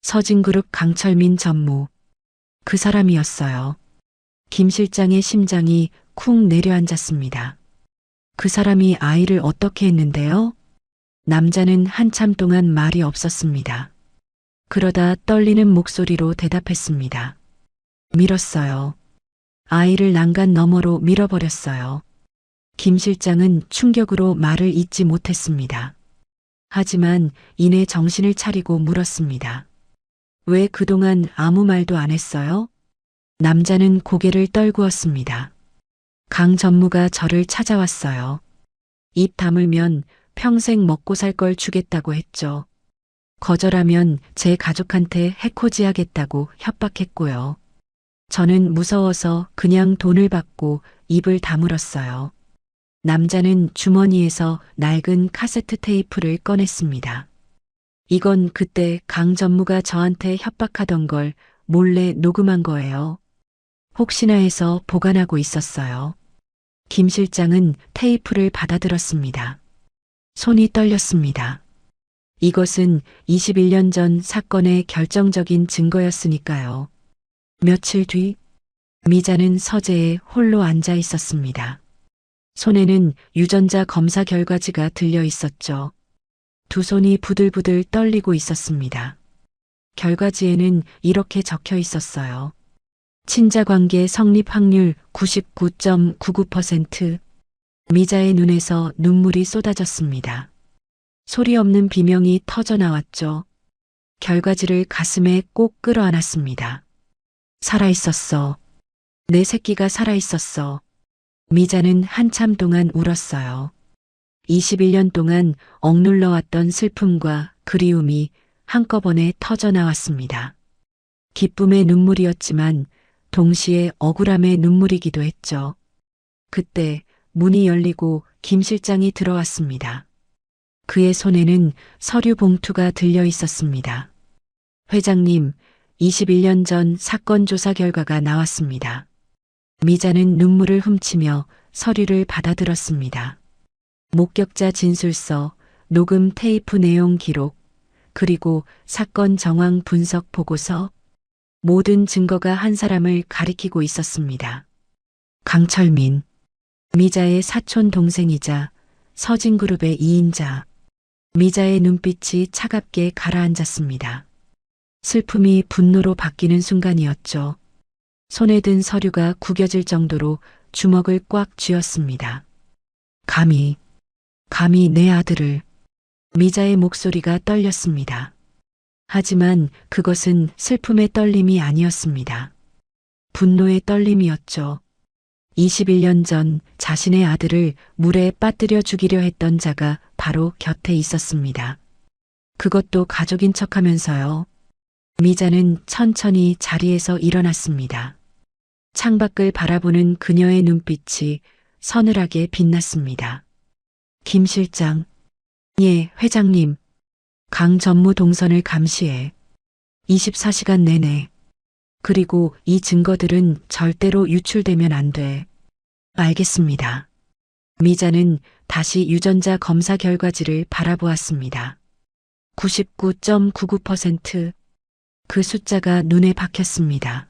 서진그룹 강철민 전무. 그 사람이었어요. 김 실장의 심장이 쿵 내려앉았습니다. 그 사람이 아이를 어떻게 했는데요? 남자는 한참 동안 말이 없었습니다. 그러다 떨리는 목소리로 대답했습니다. 밀었어요. 아이를 난간 너머로 밀어버렸어요. 김 실장은 충격으로 말을 잇지 못했습니다. 하지만 이내 정신을 차리고 물었습니다. 왜 그동안 아무 말도 안 했어요? 남자는 고개를 떨구었습니다. 강 전무가 저를 찾아왔어요. 입 다물면 평생 먹고 살 걸 주겠다고 했죠. 거절하면 제 가족한테 해코지하겠다고 협박했고요. 저는 무서워서 그냥 돈을 받고 입을 다물었어요. 남자는 주머니에서 낡은 카세트 테이프를 꺼냈습니다. 이건 그때 강 전무가 저한테 협박하던 걸 몰래 녹음한 거예요. 혹시나 해서 보관하고 있었어요. 김 실장은 테이프를 받아들었습니다. 손이 떨렸습니다. 이것은 21년 전 사건의 결정적인 증거였으니까요. 며칠 뒤 미자는 서재에 홀로 앉아 있었습니다. 손에는 유전자 검사 결과지가 들려 있었죠. 두 손이 부들부들 떨리고 있었습니다. 결과지에는 이렇게 적혀 있었어요. 친자 관계 성립 확률 99.99%. 미자의 눈에서 눈물이 쏟아졌습니다. 소리 없는 비명이 터져 나왔죠. 결과지를 가슴에 꼭 끌어안았습니다. 살아있었어. 내 새끼가 살아있었어. 미자는 한참 동안 울었어요. 21년 동안 억눌러 왔던 슬픔과 그리움이 한꺼번에 터져 나왔습니다. 기쁨의 눈물이었지만 동시에 억울함의 눈물이기도 했죠. 그때 문이 열리고 김 실장이 들어왔습니다. 그의 손에는 서류 봉투가 들려 있었습니다. 회장님, 21년 전 사건 조사 결과가 나왔습니다. 미자는 눈물을 훔치며 서류를 받아들었습니다. 목격자 진술서, 녹음 테이프 내용 기록, 그리고 사건 정황 분석 보고서, 모든 증거가 한 사람을 가리키고 있었습니다. 강철민, 미자의 사촌 동생이자 서진그룹의 2인자. 미자의 눈빛이 차갑게 가라앉았습니다. 슬픔이 분노로 바뀌는 순간이었죠. 손에 든 서류가 구겨질 정도로 주먹을 꽉 쥐었습니다. 감히 내 아들을. 미자의 목소리가 떨렸습니다. 하지만 그것은 슬픔의 떨림이 아니었습니다. 분노의 떨림이었죠. 21년 전 자신의 아들을 물에 빠뜨려 죽이려 했던 자가 바로 곁에 있었습니다. 그것도 가족인 척하면서요. 미자는 천천히 자리에서 일어났습니다. 창밖을 바라보는 그녀의 눈빛이 서늘하게 빛났습니다. 김 실장. 예, 회장님. 강 전무 동선을 감시해. 24시간 내내. 그리고 이 증거들은 절대로 유출되면 안 돼. 알겠습니다. 미자는 다시 유전자 검사 결과지를 바라보았습니다. 99.99%. 그 숫자가 눈에 박혔습니다.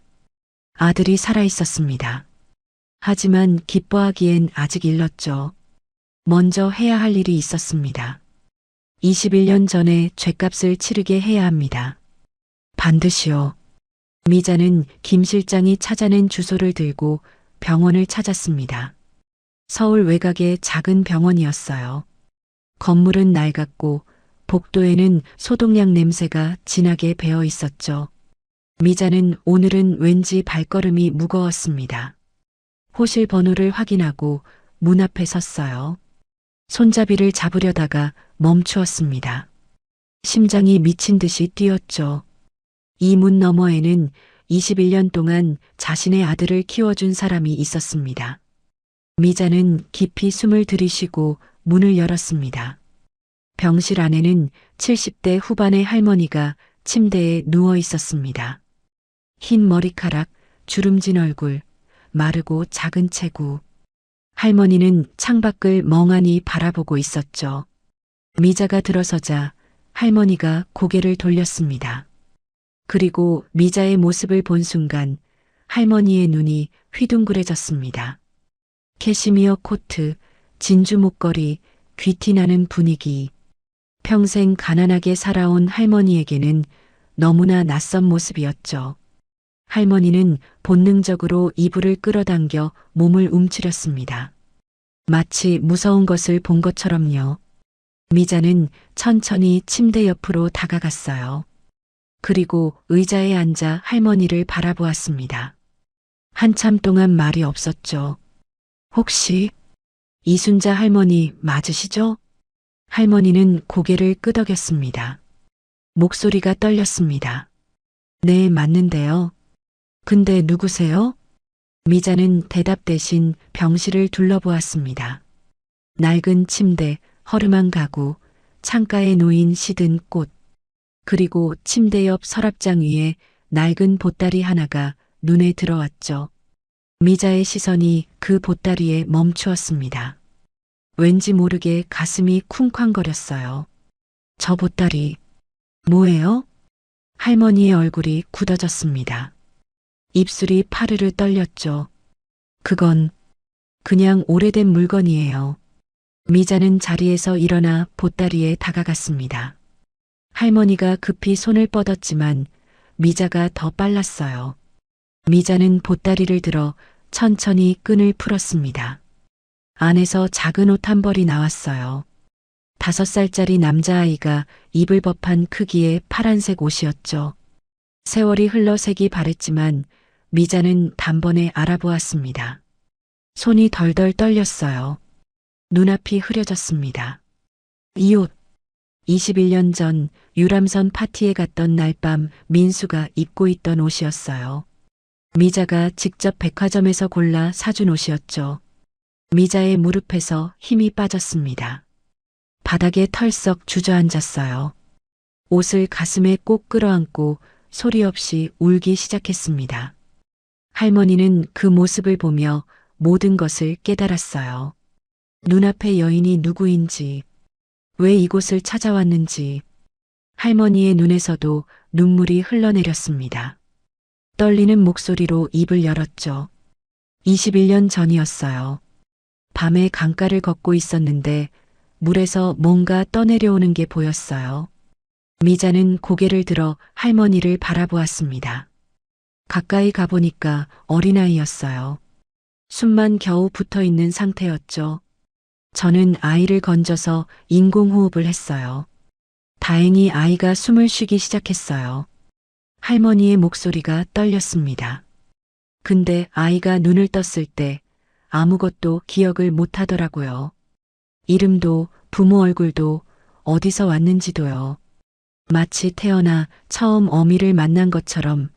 아들이 살아있었습니다. 하지만 기뻐하기엔 아직 일렀죠. 먼저 해야 할 일이 있었습니다. 21년 전에 죗값을 치르게 해야 합니다. 반드시요. 미자는 김 실장이 찾아낸 주소를 들고 병원을 찾았습니다. 서울 외곽의 작은 병원이었어요. 건물은 낡았고 복도에는 소독약 냄새가 진하게 배어 있었죠. 미자는 오늘은 왠지 발걸음이 무거웠습니다. 호실 번호를 확인하고 문 앞에 섰어요. 손잡이를 잡으려다가 멈추었습니다. 심장이 미친 듯이 뛰었죠. 이 문 너머에는 21년 동안 자신의 아들을 키워준 사람이 있었습니다. 미자는 깊이 숨을 들이쉬고 문을 열었습니다. 병실 안에는 70대 후반의 할머니가 침대에 누워 있었습니다. 흰 머리카락, 주름진 얼굴, 마르고 작은 체구. 할머니는 창밖을 멍하니 바라보고 있었죠. 미자가 들어서자 할머니가 고개를 돌렸습니다. 그리고 미자의 모습을 본 순간 할머니의 눈이 휘둥그레졌습니다. 캐시미어 코트, 진주 목걸이, 귀티나는 분위기. 평생 가난하게 살아온 할머니에게는 너무나 낯선 모습이었죠. 할머니는 본능적으로 이불을 끌어당겨 몸을 움츠렸습니다. 마치 무서운 것을 본 것처럼요. 미자는 천천히 침대 옆으로 다가갔어요. 그리고 의자에 앉아 할머니를 바라보았습니다. 한참 동안 말이 없었죠. 혹시 이순자 할머니 맞으시죠? 할머니는 고개를 끄덕였습니다. 목소리가 떨렸습니다. 네, 맞는데요. 근데 누구세요? 미자는 대답 대신 병실을 둘러보았습니다. 낡은 침대, 허름한 가구, 창가에 놓인 시든 꽃, 그리고 침대 옆 서랍장 위에 낡은 보따리 하나가 눈에 들어왔죠. 미자의 시선이 그 보따리에 멈추었습니다. 왠지 모르게 가슴이 쿵쾅거렸어요. 저 보따리, 뭐예요? 할머니의 얼굴이 굳어졌습니다. 입술이 파르르 떨렸죠. 그건 그냥 오래된 물건이에요. 미자는 자리에서 일어나 보따리에 다가갔습니다. 할머니가 급히 손을 뻗었지만 미자가 더 빨랐어요. 미자는 보따리를 들어 천천히 끈을 풀었습니다. 안에서 작은 옷 한 벌이 나왔어요. 5살짜리 남자아이가 입을 법한 크기의 파란색 옷이었죠. 세월이 흘러 색이 바랬지만 미자는 단번에 알아보았습니다. 손이 덜덜 떨렸어요. 눈앞이 흐려졌습니다. 이 옷, 21년 전 유람선 파티에 갔던 날 밤 민수가 입고 있던 옷이었어요. 미자가 직접 백화점에서 골라 사준 옷이었죠. 미자의 무릎에서 힘이 빠졌습니다. 바닥에 털썩 주저앉았어요. 옷을 가슴에 꼭 끌어안고 소리 없이 울기 시작했습니다. 할머니는 그 모습을 보며 모든 것을 깨달았어요. 눈앞의 여인이 누구인지, 왜 이곳을 찾아왔는지, 할머니의 눈에서도 눈물이 흘러내렸습니다. 떨리는 목소리로 입을 열었죠. 21년 전이었어요. 밤에 강가를 걷고 있었는데 물에서 뭔가 떠내려오는 게 보였어요. 미자는 고개를 들어 할머니를 바라보았습니다. 가까이 가보니까 어린아이였어요. 숨만 겨우 붙어 있는 상태였죠. 저는 아이를 건져서 인공호흡을 했어요. 다행히 아이가 숨을 쉬기 시작했어요. 할머니의 목소리가 떨렸습니다. 근데 아이가 눈을 떴을 때 아무것도 기억을 못 하더라고요. 이름도 부모 얼굴도 어디서 왔는지도요. 마치 태어나 처음 어미를 만난 것처럼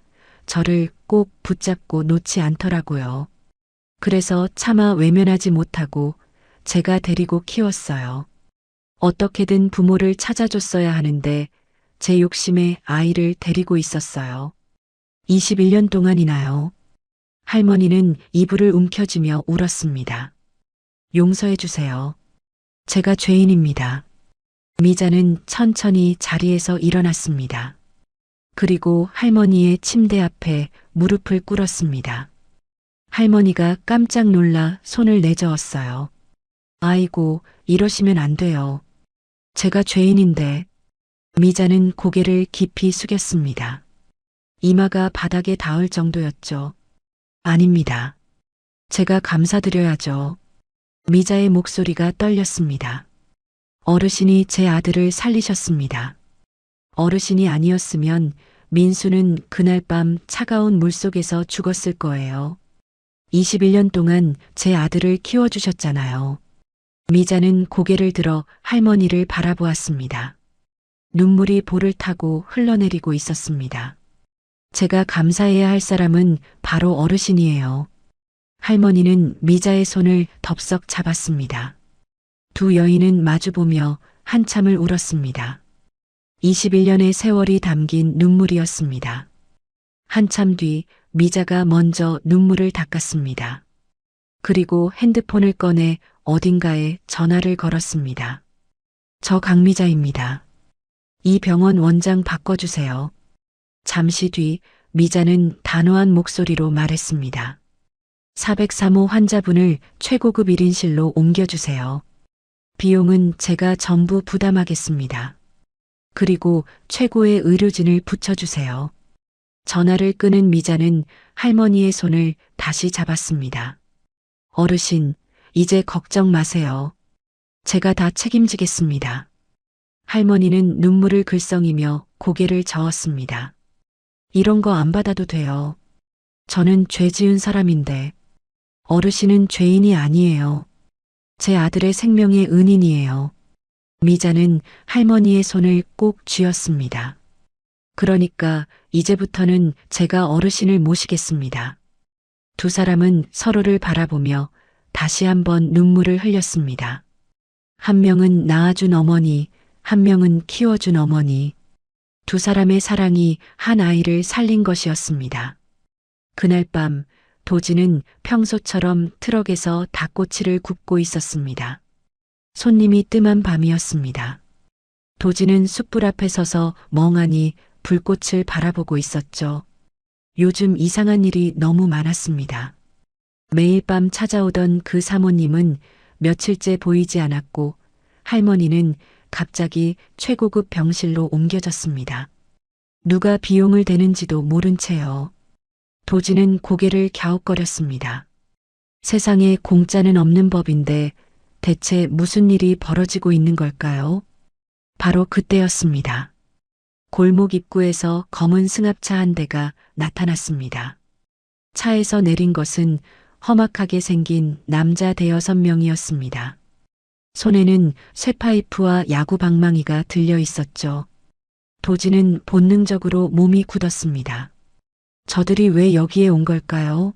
저를 꼭 붙잡고 놓지 않더라고요. 그래서 차마 외면하지 못하고 제가 데리고 키웠어요. 어떻게든 부모를 찾아줬어야 하는데 제 욕심에 아이를 데리고 있었어요. 21년 동안이나요. 할머니는 이불을 움켜쥐며 울었습니다. 용서해 주세요. 제가 죄인입니다. 미자는 천천히 자리에서 일어났습니다. 그리고 할머니의 침대 앞에 무릎을 꿇었습니다. 할머니가 깜짝 놀라 손을 내저었어요. 아이고, 이러시면 안 돼요. 제가 죄인인데. 미자는 고개를 깊이 숙였습니다. 이마가 바닥에 닿을 정도였죠. 아닙니다. 제가 감사드려야죠. 미자의 목소리가 떨렸습니다. 어르신이 제 아들을 살리셨습니다. 어르신이 아니었으면 민수는 그날 밤 차가운 물속에서 죽었을 거예요. 21년 동안 제 아들을 키워주셨잖아요. 미자는 고개를 들어 할머니를 바라보았습니다. 눈물이 볼을 타고 흘러내리고 있었습니다. 제가 감사해야 할 사람은 바로 어르신이에요. 할머니는 미자의 손을 덥석 잡았습니다. 두 여인은 마주보며 한참을 울었습니다. 21년의 세월이 담긴 눈물이었습니다. 한참 뒤 미자가 먼저 눈물을 닦았습니다. 그리고 핸드폰을 꺼내 어딘가에 전화를 걸었습니다. 저 강미자입니다. 이 병원 원장 바꿔주세요. 잠시 뒤 미자는 단호한 목소리로 말했습니다. 403호 환자분을 최고급 1인실로 옮겨주세요. 비용은 제가 전부 부담하겠습니다. 그리고 최고의 의료진을 붙여주세요. 전화를 끊은 미자는 할머니의 손을 다시 잡았습니다. 어르신, 이제 걱정 마세요. 제가 다 책임지겠습니다. 할머니는 눈물을 글썽이며 고개를 저었습니다. 이런 거 안 받아도 돼요. 저는 죄 지은 사람인데 어르신은 죄인이 아니에요. 제 아들의 생명의 은인이에요. 미자는 할머니의 손을 꼭 쥐었습니다. 그러니까 이제부터는 제가 어르신을 모시겠습니다. 두 사람은 서로를 바라보며 다시 한번 눈물을 흘렸습니다. 한 명은 낳아준 어머니, 한 명은 키워준 어머니. 두 사람의 사랑이 한 아이를 살린 것이었습니다. 그날 밤 도지는 평소처럼 트럭에서 닭꼬치를 굽고 있었습니다. 손님이 뜸한 밤이었습니다. 도지는 숯불 앞에 서서 멍하니 불꽃을 바라보고 있었죠. 요즘 이상한 일이 너무 많았습니다. 매일 밤 찾아오던 그 사모님은 며칠째 보이지 않았고 할머니는 갑자기 최고급 병실로 옮겨졌습니다. 누가 비용을 대는지도 모른 채요. 도지는 고개를 갸웃거렸습니다. 세상에 공짜는 없는 법인데 대체 무슨 일이 벌어지고 있는 걸까요? 바로 그때였습니다. 골목 입구에서 검은 승합차 한 대가 나타났습니다. 차에서 내린 것은 험악하게 생긴 남자 대여섯 명이었습니다. 손에는 쇠파이프와 야구 방망이가 들려 있었죠. 도지는 본능적으로 몸이 굳었습니다. 저들이 왜 여기에 온 걸까요?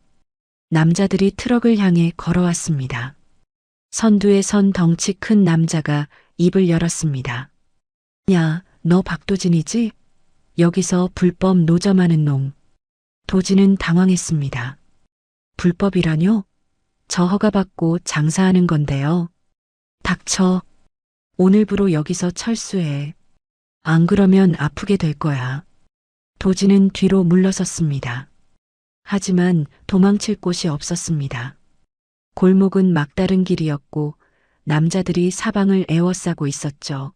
남자들이 트럭을 향해 걸어왔습니다. 선두에 선 덩치 큰 남자가 입을 열었습니다. 야, 너 박도진이지? 여기서 불법 노점하는 놈. 도진은 당황했습니다. 불법이라뇨? 저 허가받고 장사하는 건데요. 닥쳐. 오늘부로 여기서 철수해. 안 그러면 아프게 될 거야. 도지는 뒤로 물러섰습니다. 하지만 도망칠 곳이 없었습니다. 골목은 막다른 길이었고 남자들이 사방을 에워싸고 있었죠.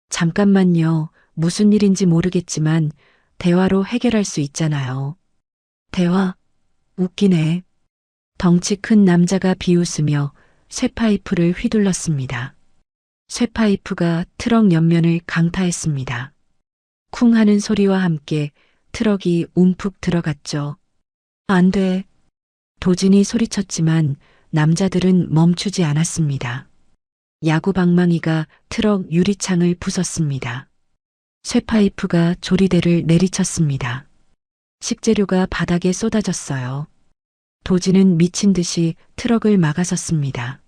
잠깐만요. 무슨 일인지 모르겠지만 대화로 해결할 수 있잖아요. 대화? 웃기네. 덩치 큰 남자가 비웃으며 쇠파이프를 휘둘렀습니다. 쇠파이프가 트럭 옆면을 강타했습니다. 쿵 하는 소리와 함께 트럭이 움푹 들어갔죠. 안 돼. 도진이 소리쳤지만 남자들은 멈추지 않았습니다. 야구 방망이가 트럭 유리창을 부쉈습니다. 쇠파이프가 조리대를 내리쳤습니다. 식재료가 바닥에 쏟아졌어요. 도진은 미친 듯이 트럭을 막아섰습니다.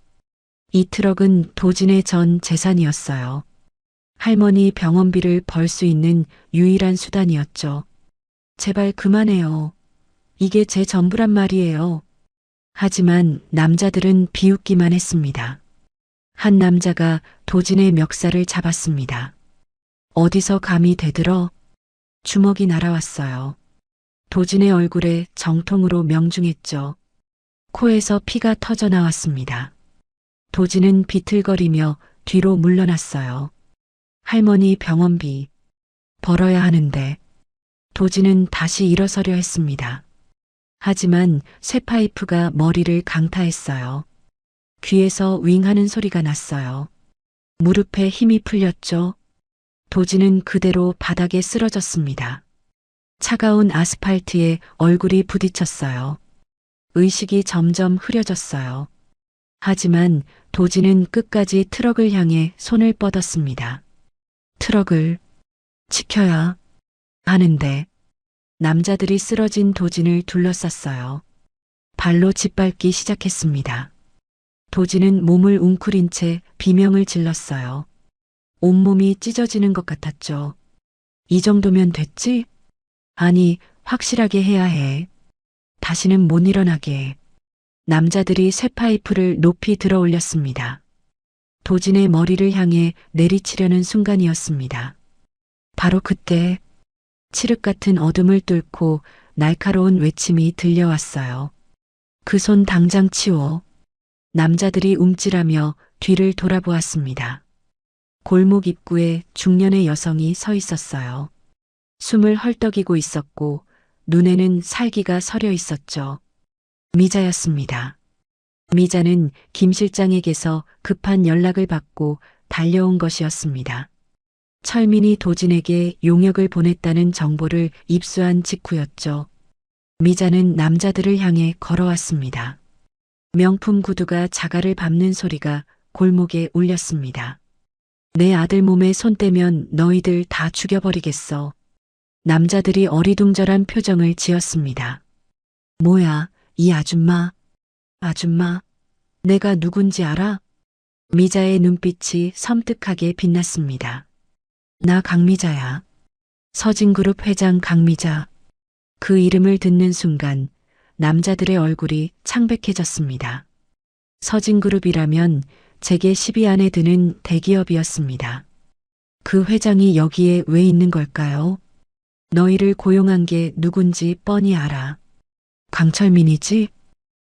이 트럭은 도진의 전 재산이었어요. 할머니 병원비를 벌 수 있는 유일한 수단이었죠. 제발 그만해요. 이게 제 전부란 말이에요. 하지만 남자들은 비웃기만 했습니다. 한 남자가 도진의 멱살을 잡았습니다. 어디서 감히 대들어? 주먹이 날아왔어요. 도진의 얼굴에 정통으로 명중했죠. 코에서 피가 터져 나왔습니다. 도진은 비틀거리며 뒤로 물러났어요. 할머니 병원비 벌어야 하는데. 도진은 다시 일어서려 했습니다. 하지만 쇠파이프가 머리를 강타했어요. 귀에서 윙 하는 소리가 났어요. 무릎에 힘이 풀렸죠. 도진은 그대로 바닥에 쓰러졌습니다. 차가운 아스팔트에 얼굴이 부딪혔어요. 의식이 점점 흐려졌어요. 하지만 도진은 끝까지 트럭을 향해 손을 뻗었습니다. 트럭을 지켜야 하는데 남자들이 쓰러진 도진을 둘러쌌어요. 발로 짓밟기 시작했습니다. 도진은 몸을 웅크린 채 비명을 질렀어요. 온몸이 찢어지는 것 같았죠. 이 정도면 됐지? 아니, 확실하게 해야 해. 다시는 못 일어나게. 남자들이 쇠파이프를 높이 들어 올렸습니다. 도진의 머리를 향해 내리치려는 순간이었습니다. 바로 그때 칠흑 같은 어둠을 뚫고 날카로운 외침이 들려왔어요. 그 손 당장 치워. 남자들이 움찔하며 뒤를 돌아보았습니다. 골목 입구에 중년의 여성이 서 있었어요. 숨을 헐떡이고 있었고 눈에는 살기가 서려 있었죠. 미자였습니다. 미자는 김 실장에게서 급한 연락을 받고 달려온 것이었습니다. 철민이 도진에게 용역을 보냈다는 정보를 입수한 직후였죠. 미자는 남자들을 향해 걸어왔습니다. 명품 구두가 자갈을 밟는 소리가 골목에 울렸습니다. 내 아들 몸에 손 떼면 너희들 다 죽여버리겠어. 남자들이 어리둥절한 표정을 지었습니다. 뭐야, 이 아줌마. 아줌마, 내가 누군지 알아? 미자의 눈빛이 섬뜩하게 빛났습니다. 나 강미자야. 서진그룹 회장 강미자. 그 이름을 듣는 순간 남자들의 얼굴이 창백해졌습니다. 서진그룹이라면 재계 10위 안에 드는 대기업이었습니다. 그 회장이 여기에 왜 있는 걸까요? 너희를 고용한 게 누군지 뻔히 알아. 강철민이지?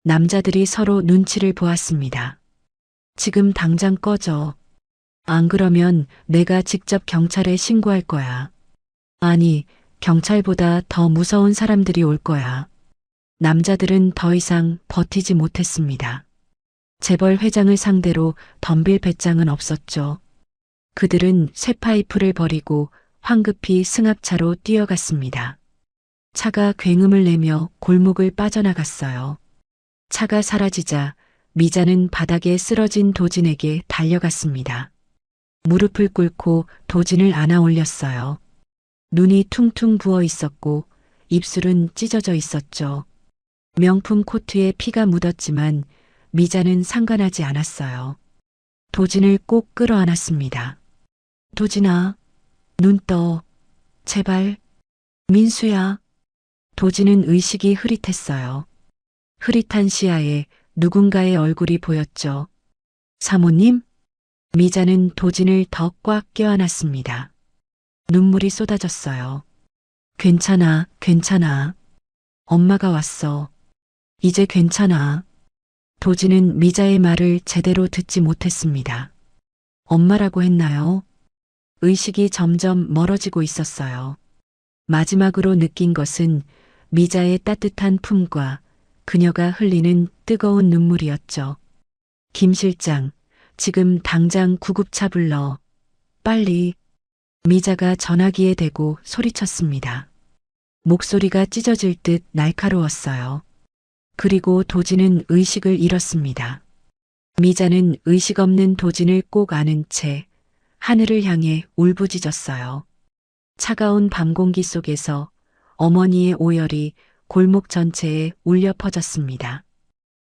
남자들이 서로 눈치를 보았습니다. 지금 당장 꺼져. 안 그러면 내가 직접 경찰에 신고할 거야. 아니, 경찰보다 더 무서운 사람들이 올 거야. 남자들은 더 이상 버티지 못했습니다. 재벌 회장을 상대로 덤빌 배짱은 없었죠. 그들은 쇠파이프를 버리고 황급히 승합차로 뛰어갔습니다. 차가 굉음을 내며 골목을 빠져나갔어요. 차가 사라지자 미자는 바닥에 쓰러진 도진에게 달려갔습니다. 무릎을 꿇고 도진을 안아 올렸어요. 눈이 퉁퉁 부어 있었고 입술은 찢어져 있었죠. 명품 코트에 피가 묻었지만 미자는 상관하지 않았어요. 도진을 꼭 끌어안았습니다. 도진아, 눈 떠. 제발. 민수야. 도진은 의식이 흐릿했어요. 흐릿한 시야에 누군가의 얼굴이 보였죠. 사모님? 미자는 도진을 더 꽉 껴안았습니다. 눈물이 쏟아졌어요. 괜찮아, 괜찮아. 엄마가 왔어. 이제 괜찮아. 도진은 미자의 말을 제대로 듣지 못했습니다. 엄마라고 했나요? 의식이 점점 멀어지고 있었어요. 마지막으로 느낀 것은 미자의 따뜻한 품과 그녀가 흘리는 뜨거운 눈물이었죠. 김 실장, 지금 당장 구급차 불러. 빨리. 미자가 전화기에 대고 소리쳤습니다. 목소리가 찢어질 듯 날카로웠어요. 그리고 도진은 의식을 잃었습니다. 미자는 의식 없는 도진을 꼭 안은 채 하늘을 향해 울부짖었어요. 차가운 밤 공기 속에서 어머니의 오열이 골목 전체에 울려 퍼졌습니다.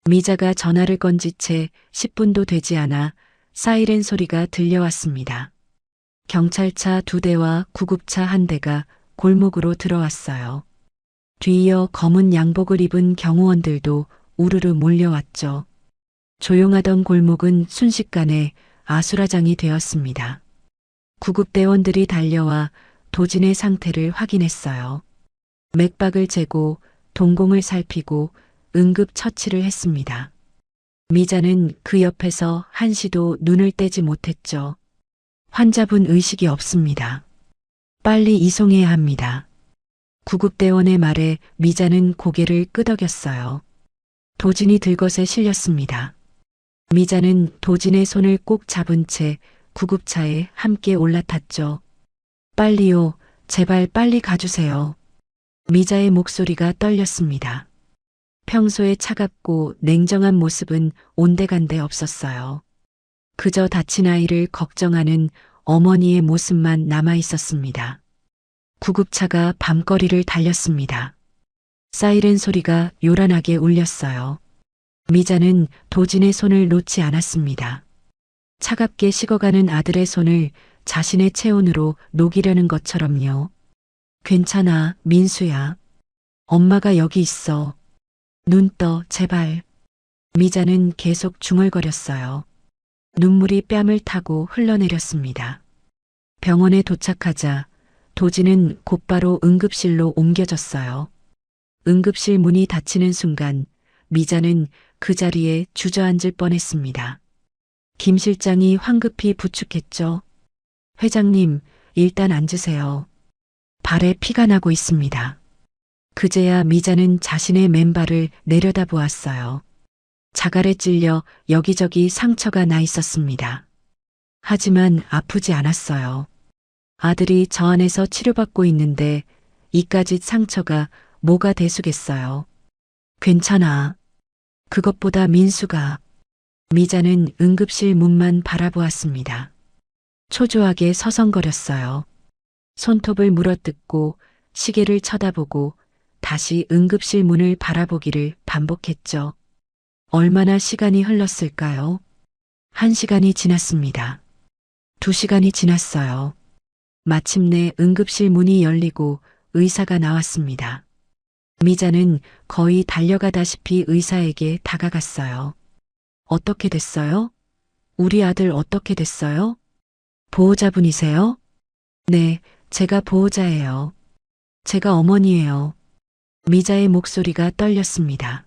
미자가 전화를 건지 채 10분도 되지 않아 사이렌 소리가 들려왔습니다. 경찰차 2대와 구급차 1대가 골목으로 들어왔어요. 뒤이어 검은 양복을 입은 경호원들도 우르르 몰려왔죠. 조용하던 골목은 순식간에 아수라장이 되었습니다. 구급대원들이 달려와 도진의 상태를 확인했어요. 맥박을 재고 동공을 살피고 응급 처치를 했습니다. 미자는 그 옆에서 한시도 눈을 떼지 못했죠. 환자분 의식이 없습니다. 빨리 이송해야 합니다. 구급대원의 말에 미자는 고개를 끄덕였어요. 도진이 들것에 실렸습니다. 미자는 도진의 손을 꼭 잡은 채 구급차에 함께 올라탔죠. 빨리요, 제발 빨리 가주세요. 미자의 목소리가 떨렸습니다. 평소에 차갑고 냉정한 모습은 온데간데 없었어요. 그저 다친 아이를 걱정하는 어머니의 모습만 남아 있었습니다. 구급차가 밤거리를 달렸습니다. 사이렌 소리가 요란하게 울렸어요. 미자는 도진의 손을 놓지 않았습니다. 차갑게 식어가는 아들의 손을 자신의 체온으로 녹이려는 것처럼요. 괜찮아, 민수야. 엄마가 여기 있어. 눈 떠, 제발. 미자는 계속 중얼거렸어요. 눈물이 뺨을 타고 흘러내렸습니다. 병원에 도착하자 도진은 곧바로 응급실로 옮겨졌어요. 응급실 문이 닫히는 순간 미자는 그 자리에 주저앉을 뻔했습니다. 김 실장이 황급히 부축했죠. 회장님, 일단 앉으세요. 발에 피가 나고 있습니다. 그제야 미자는 자신의 맨발을 내려다보았어요. 자갈에 찔려 여기저기 상처가 나 있었습니다. 하지만 아프지 않았어요. 아들이 저 안에서 치료받고 있는데 이까짓 상처가 뭐가 대수겠어요. 괜찮아. 그것보다 민수가. 미자는 응급실 문만 바라보았습니다. 초조하게 서성거렸어요. 손톱을 물어뜯고 시계를 쳐다보고 다시 응급실 문을 바라보기를 반복했죠. 얼마나 시간이 흘렀을까요? 1시간이 지났습니다. 2시간이 지났어요. 마침내 응급실 문이 열리고 의사가 나왔습니다. 미자는 거의 달려가다시피 의사에게 다가갔어요. 어떻게 됐어요? 우리 아들 어떻게 됐어요? 보호자분이세요? 네, 제가 보호자예요. 제가 어머니예요. 미자의 목소리가 떨렸습니다.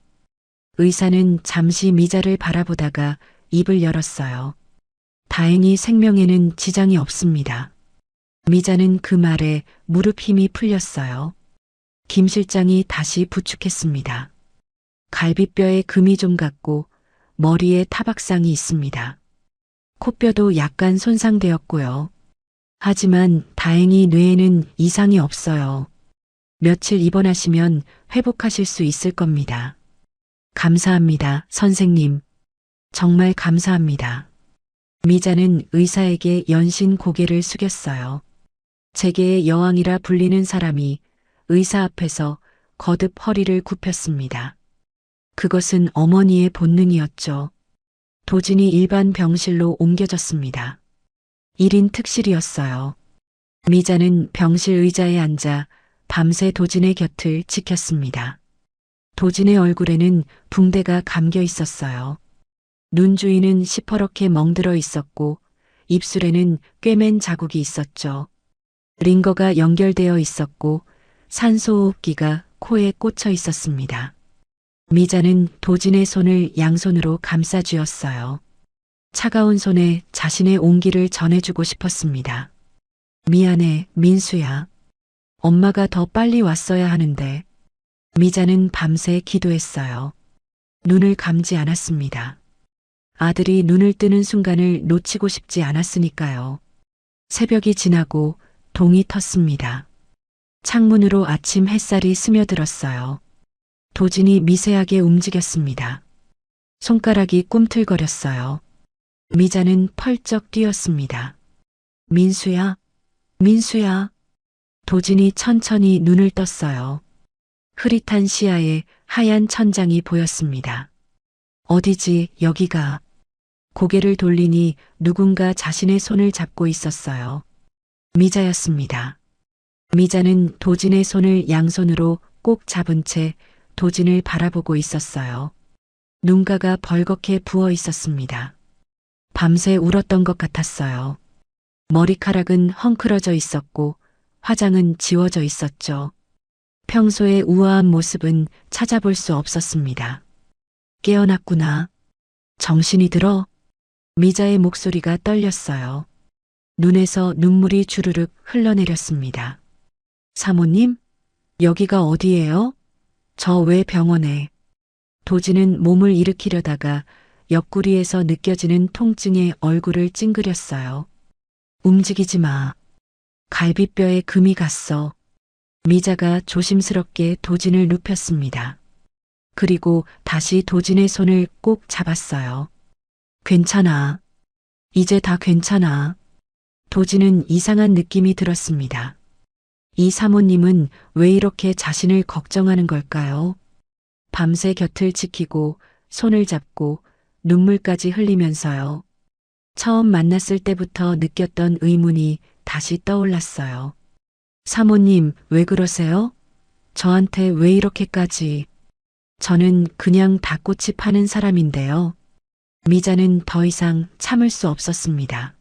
의사는 잠시 미자를 바라보다가 입을 열었어요. 다행히 생명에는 지장이 없습니다. 미자는 그 말에 무릎 힘이 풀렸어요. 김 실장이 다시 부축했습니다. 갈비뼈에 금이 좀 갔고 머리에 타박상이 있습니다. 코뼈도 약간 손상되었고요. 하지만 다행히 뇌에는 이상이 없어요. 며칠 입원하시면 회복하실 수 있을 겁니다. 감사합니다, 선생님. 정말 감사합니다. 미자는 의사에게 연신 고개를 숙였어요. 재계의 여왕이라 불리는 사람이 의사 앞에서 거듭 허리를 굽혔습니다. 그것은 어머니의 본능이었죠. 도진이 일반 병실로 옮겨졌습니다. 1인 특실이었어요. 미자는 병실 의자에 앉아 밤새 도진의 곁을 지켰습니다. 도진의 얼굴에는 붕대가 감겨 있었어요. 눈 주위는 시퍼렇게 멍들어 있었고 입술에는 꿰맨 자국이 있었죠. 링거가 연결되어 있었고 산소호흡기가 코에 꽂혀 있었습니다. 미자는 도진의 손을 양손으로 감싸쥐었어요. 차가운 손에 자신의 온기를 전해주고 싶었습니다. 미안해, 민수야. 엄마가 더 빨리 왔어야 하는데. 미자는 밤새 기도했어요. 눈을 감지 않았습니다. 아들이 눈을 뜨는 순간을 놓치고 싶지 않았으니까요. 새벽이 지나고 동이 텄습니다. 창문으로 아침 햇살이 스며들었어요. 도진이 미세하게 움직였습니다. 손가락이 꿈틀거렸어요. 미자는 펄쩍 뛰었습니다. 민수야, 민수야. 도진이 천천히 눈을 떴어요. 흐릿한 시야에 하얀 천장이 보였습니다. 어디지, 여기가. 고개를 돌리니 누군가 자신의 손을 잡고 있었어요. 미자였습니다. 미자는 도진의 손을 양손으로 꼭 잡은 채 도진을 바라보고 있었어요. 눈가가 벌겋게 부어 있었습니다. 밤새 울었던 것 같았어요. 머리카락은 헝클어져 있었고 화장은 지워져 있었죠. 평소의 우아한 모습은 찾아볼 수 없었습니다. 깨어났구나. 정신이 들어? 미자의 목소리가 떨렸어요. 눈에서 눈물이 주르륵 흘러내렸습니다. 사모님? 여기가 어디예요? 저 왜 병원에? 도진은 몸을 일으키려다가 옆구리에서 느껴지는 통증에 얼굴을 찡그렸어요. 움직이지 마. 갈비뼈에 금이 갔어. 미자가 조심스럽게 도진을 눕혔습니다. 그리고 다시 도진의 손을 꼭 잡았어요. 괜찮아. 이제 다 괜찮아. 도진은 이상한 느낌이 들었습니다. 이 사모님은 왜 이렇게 자신을 걱정하는 걸까요? 밤새 곁을 지키고 손을 잡고 눈물까지 흘리면서요. 처음 만났을 때부터 느꼈던 의문이 다시 떠올랐어요. 사모님, 왜 그러세요? 저한테 왜 이렇게까지? 저는 그냥 닭꼬치 파는 사람인데요. 미자는 더 이상 참을 수 없었습니다.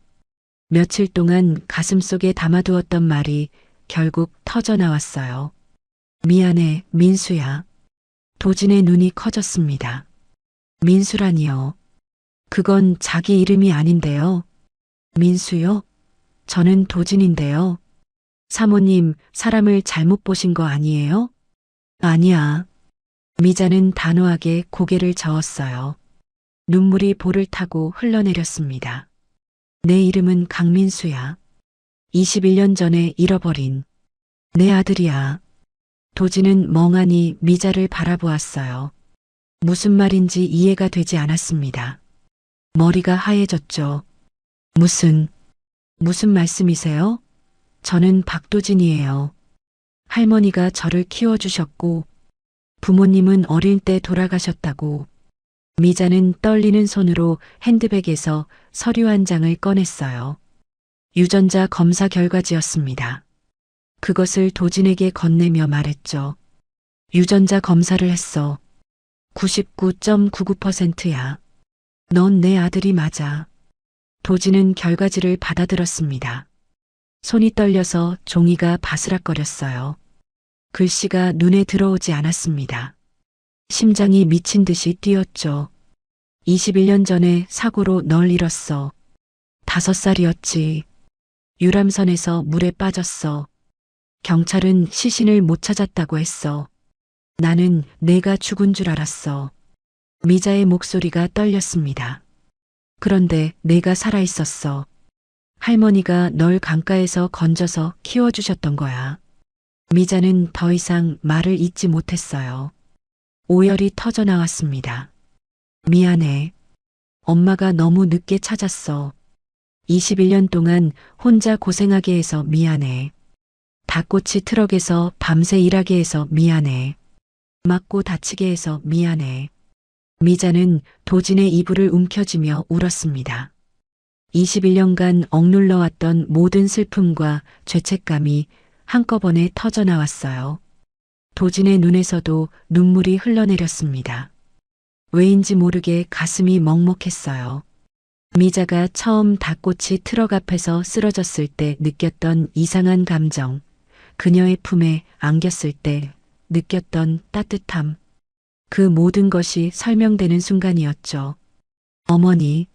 며칠 동안 가슴속에 담아두었던 말이 결국 터져 나왔어요. 미안해, 민수야. 도진의 눈이 커졌습니다. 민수라니요. 그건 자기 이름이 아닌데요. 민수요? 저는 도진인데요. 사모님, 사람을 잘못 보신 거 아니에요? 아니야. 미자는 단호하게 고개를 저었어요. 눈물이 볼을 타고 흘러내렸습니다. 내 이름은 강민수야. 21년 전에 잃어버린 내 아들이야. 도진은 멍하니 미자를 바라보았어요. 무슨 말인지 이해가 되지 않았습니다. 머리가 하얘졌죠. 무슨 말씀이세요? 저는 박도진이에요. 할머니가 저를 키워주셨고 부모님은 어릴 때 돌아가셨다고. 미자는 떨리는 손으로 핸드백에서 서류 한 장을 꺼냈어요. 유전자 검사 결과지였습니다. 그것을 도진에게 건네며 말했죠. 유전자 검사를 했어. 99.99%야. 넌 내 아들이 맞아. 도진은 결과지를 받아들었습니다. 손이 떨려서 종이가 바스락거렸어요. 글씨가 눈에 들어오지 않았습니다. 심장이 미친 듯이 뛰었죠. 21년 전에 사고로 널 잃었어. 5살이었지. 유람선에서 물에 빠졌어. 경찰은 시신을 못 찾았다고 했어. 나는 내가 죽은 줄 알았어. 미자의 목소리가 떨렸습니다. 그런데 내가 살아있었어. 할머니가 널 강가에서 건져서 키워주셨던 거야. 미자는 더 이상 말을 잇지 못했어요. 오열이 터져 나왔습니다. 미안해. 엄마가 너무 늦게 찾았어. 21년 동안 혼자 고생하게 해서 미안해. 닭꼬치 트럭에서 밤새 일하게 해서 미안해. 맞고 다치게 해서 미안해. 미자는 도진의 이불을 움켜쥐며 울었습니다. 21년간 억눌러왔던 모든 슬픔과 죄책감이 한꺼번에 터져 나왔어요. 도진의 눈에서도 눈물이 흘러내렸습니다. 왜인지 모르게 가슴이 먹먹했어요. 미자가 처음 닭꼬치 트럭 앞에서 쓰러졌을 때 느꼈던 이상한 감정, 그녀의 품에 안겼을 때 느꼈던 따뜻함, 그 모든 것이 설명되는 순간이었죠. 어머니.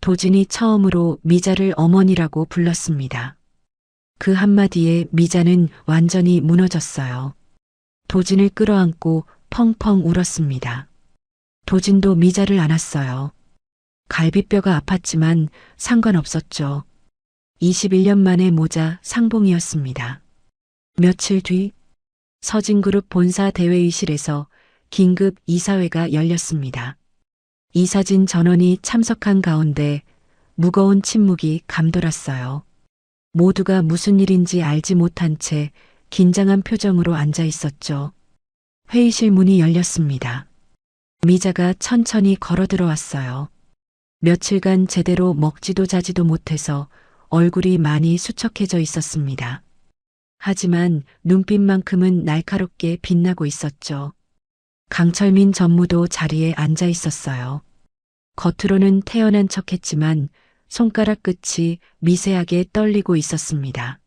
도진이 처음으로 미자를 어머니라고 불렀습니다. 그 한마디에 미자는 완전히 무너졌어요. 도진을 끌어안고 펑펑 울었습니다. 도진도 미자를 안았어요. 갈비뼈가 아팠지만 상관없었죠. 21년 만의 모자 상봉이었습니다. 며칠 뒤 서진그룹 본사 대회의실에서 긴급 이사회가 열렸습니다. 이사진 전원이 참석한 가운데 무거운 침묵이 감돌았어요. 모두가 무슨 일인지 알지 못한 채 긴장한 표정으로 앉아 있었죠. 회의실 문이 열렸습니다. 미자가 천천히 걸어 들어왔어요. 며칠간 제대로 먹지도 자지도 못해서 얼굴이 많이 수척해져 있었습니다. 하지만 눈빛만큼은 날카롭게 빛나고 있었죠. 강철민 전무도 자리에 앉아 있었어요. 겉으로는 태연한 척했지만 손가락 끝이 미세하게 떨리고 있었습니다.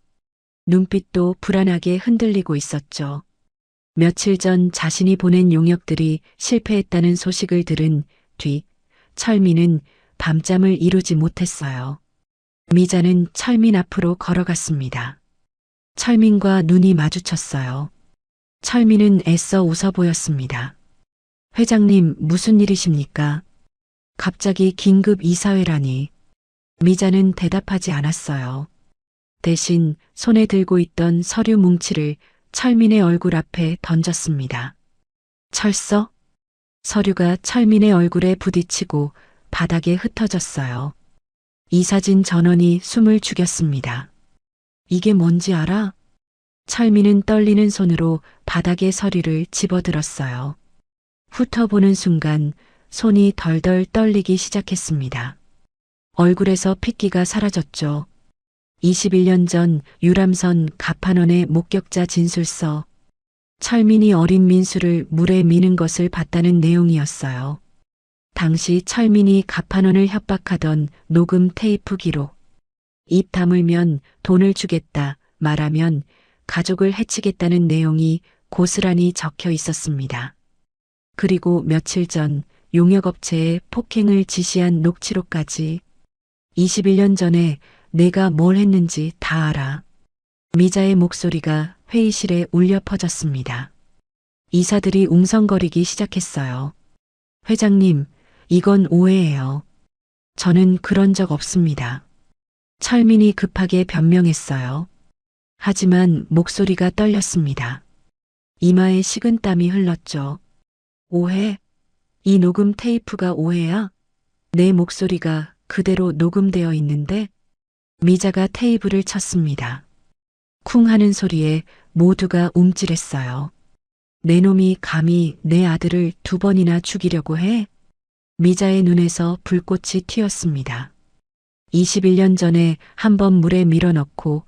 눈빛도 불안하게 흔들리고 있었죠. 며칠 전 자신이 보낸 용역들이 실패했다는 소식을 들은 뒤 철민은 밤잠을 이루지 못했어요. 미자는 철민 앞으로 걸어갔습니다. 철민과 눈이 마주쳤어요. 철민은 애써 웃어 보였습니다. 회장님, 무슨 일이십니까? 갑자기 긴급 이사회라니. 미자는 대답하지 않았어요. 대신 손에 들고 있던 서류 뭉치를 철민의 얼굴 앞에 던졌습니다. 철서? 서류가 철민의 얼굴에 부딪히고 바닥에 흩어졌어요. 이사진 전원이 숨을 죽였습니다. 이게 뭔지 알아? 철민은 떨리는 손으로 바닥의 서류를 집어들었어요. 훑어보는 순간 손이 덜덜 떨리기 시작했습니다. 얼굴에서 핏기가 사라졌죠. 21년 전 유람선 갑판원의 목격자 진술서. 철민이 어린 민수를 물에 미는 것을 봤다는 내용이었어요. 당시 철민이 갑판원을 협박하던 녹음 테이프 기록. 입 다물면 돈을 주겠다 말하면 가족을 해치겠다는 내용이 고스란히 적혀 있었습니다. 그리고 며칠 전 용역업체에 폭행을 지시한 녹취록까지. 21년 전에 내가 뭘 했는지 다 알아. 미자의 목소리가 회의실에 울려 퍼졌습니다. 이사들이 웅성거리기 시작했어요. 회장님, 이건 오해예요. 저는 그런 적 없습니다. 철민이 급하게 변명했어요. 하지만 목소리가 떨렸습니다. 이마에 식은땀이 흘렀죠. 오해? 이 녹음 테이프가 오해야? 내 목소리가 그대로 녹음되어 있는데? 미자가 테이블을 쳤습니다. 쿵 하는 소리에 모두가 움찔했어요. 내 놈이 감히 내 아들을 2번이나 죽이려고 해? 미자의 눈에서 불꽃이 튀었습니다. 21년 전에 한 번 물에 밀어넣고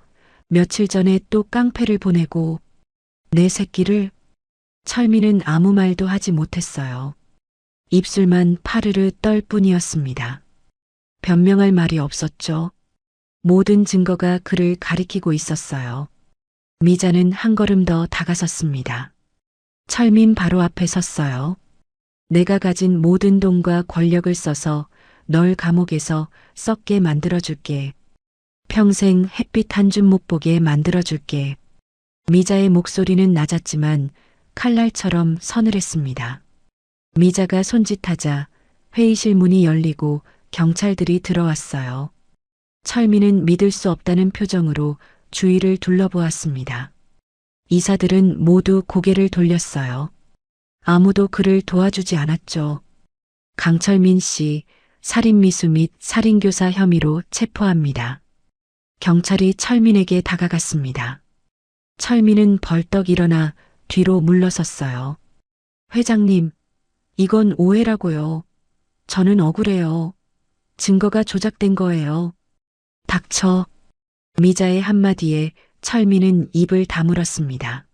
며칠 전에 또 깡패를 보내고 내 새끼를. 철민은 아무 말도 하지 못했어요. 입술만 파르르 떨 뿐이었습니다. 변명할 말이 없었죠. 모든 증거가 그를 가리키고 있었어요. 미자는 한 걸음 더 다가섰습니다. 철민 바로 앞에 섰어요. 내가 가진 모든 돈과 권력을 써서 널 감옥에서 썩게 만들어줄게. 평생 햇빛 한 줌 못 보게 만들어줄게. 미자의 목소리는 낮았지만 칼날처럼 서늘했습니다. 미자가 손짓하자 회의실 문이 열리고 경찰들이 들어왔어요. 철민은 믿을 수 없다는 표정으로 주위를 둘러보았습니다. 이사들은 모두 고개를 돌렸어요. 아무도 그를 도와주지 않았죠. 강철민 씨, 살인미수 및 살인교사 혐의로 체포합니다. 경찰이 철민에게 다가갔습니다. 철민은 벌떡 일어나 뒤로 물러섰어요. 회장님, 이건 오해라고요. 저는 억울해요. 증거가 조작된 거예요. 닥쳐. 미자의 한마디에 철민은 입을 다물었습니다.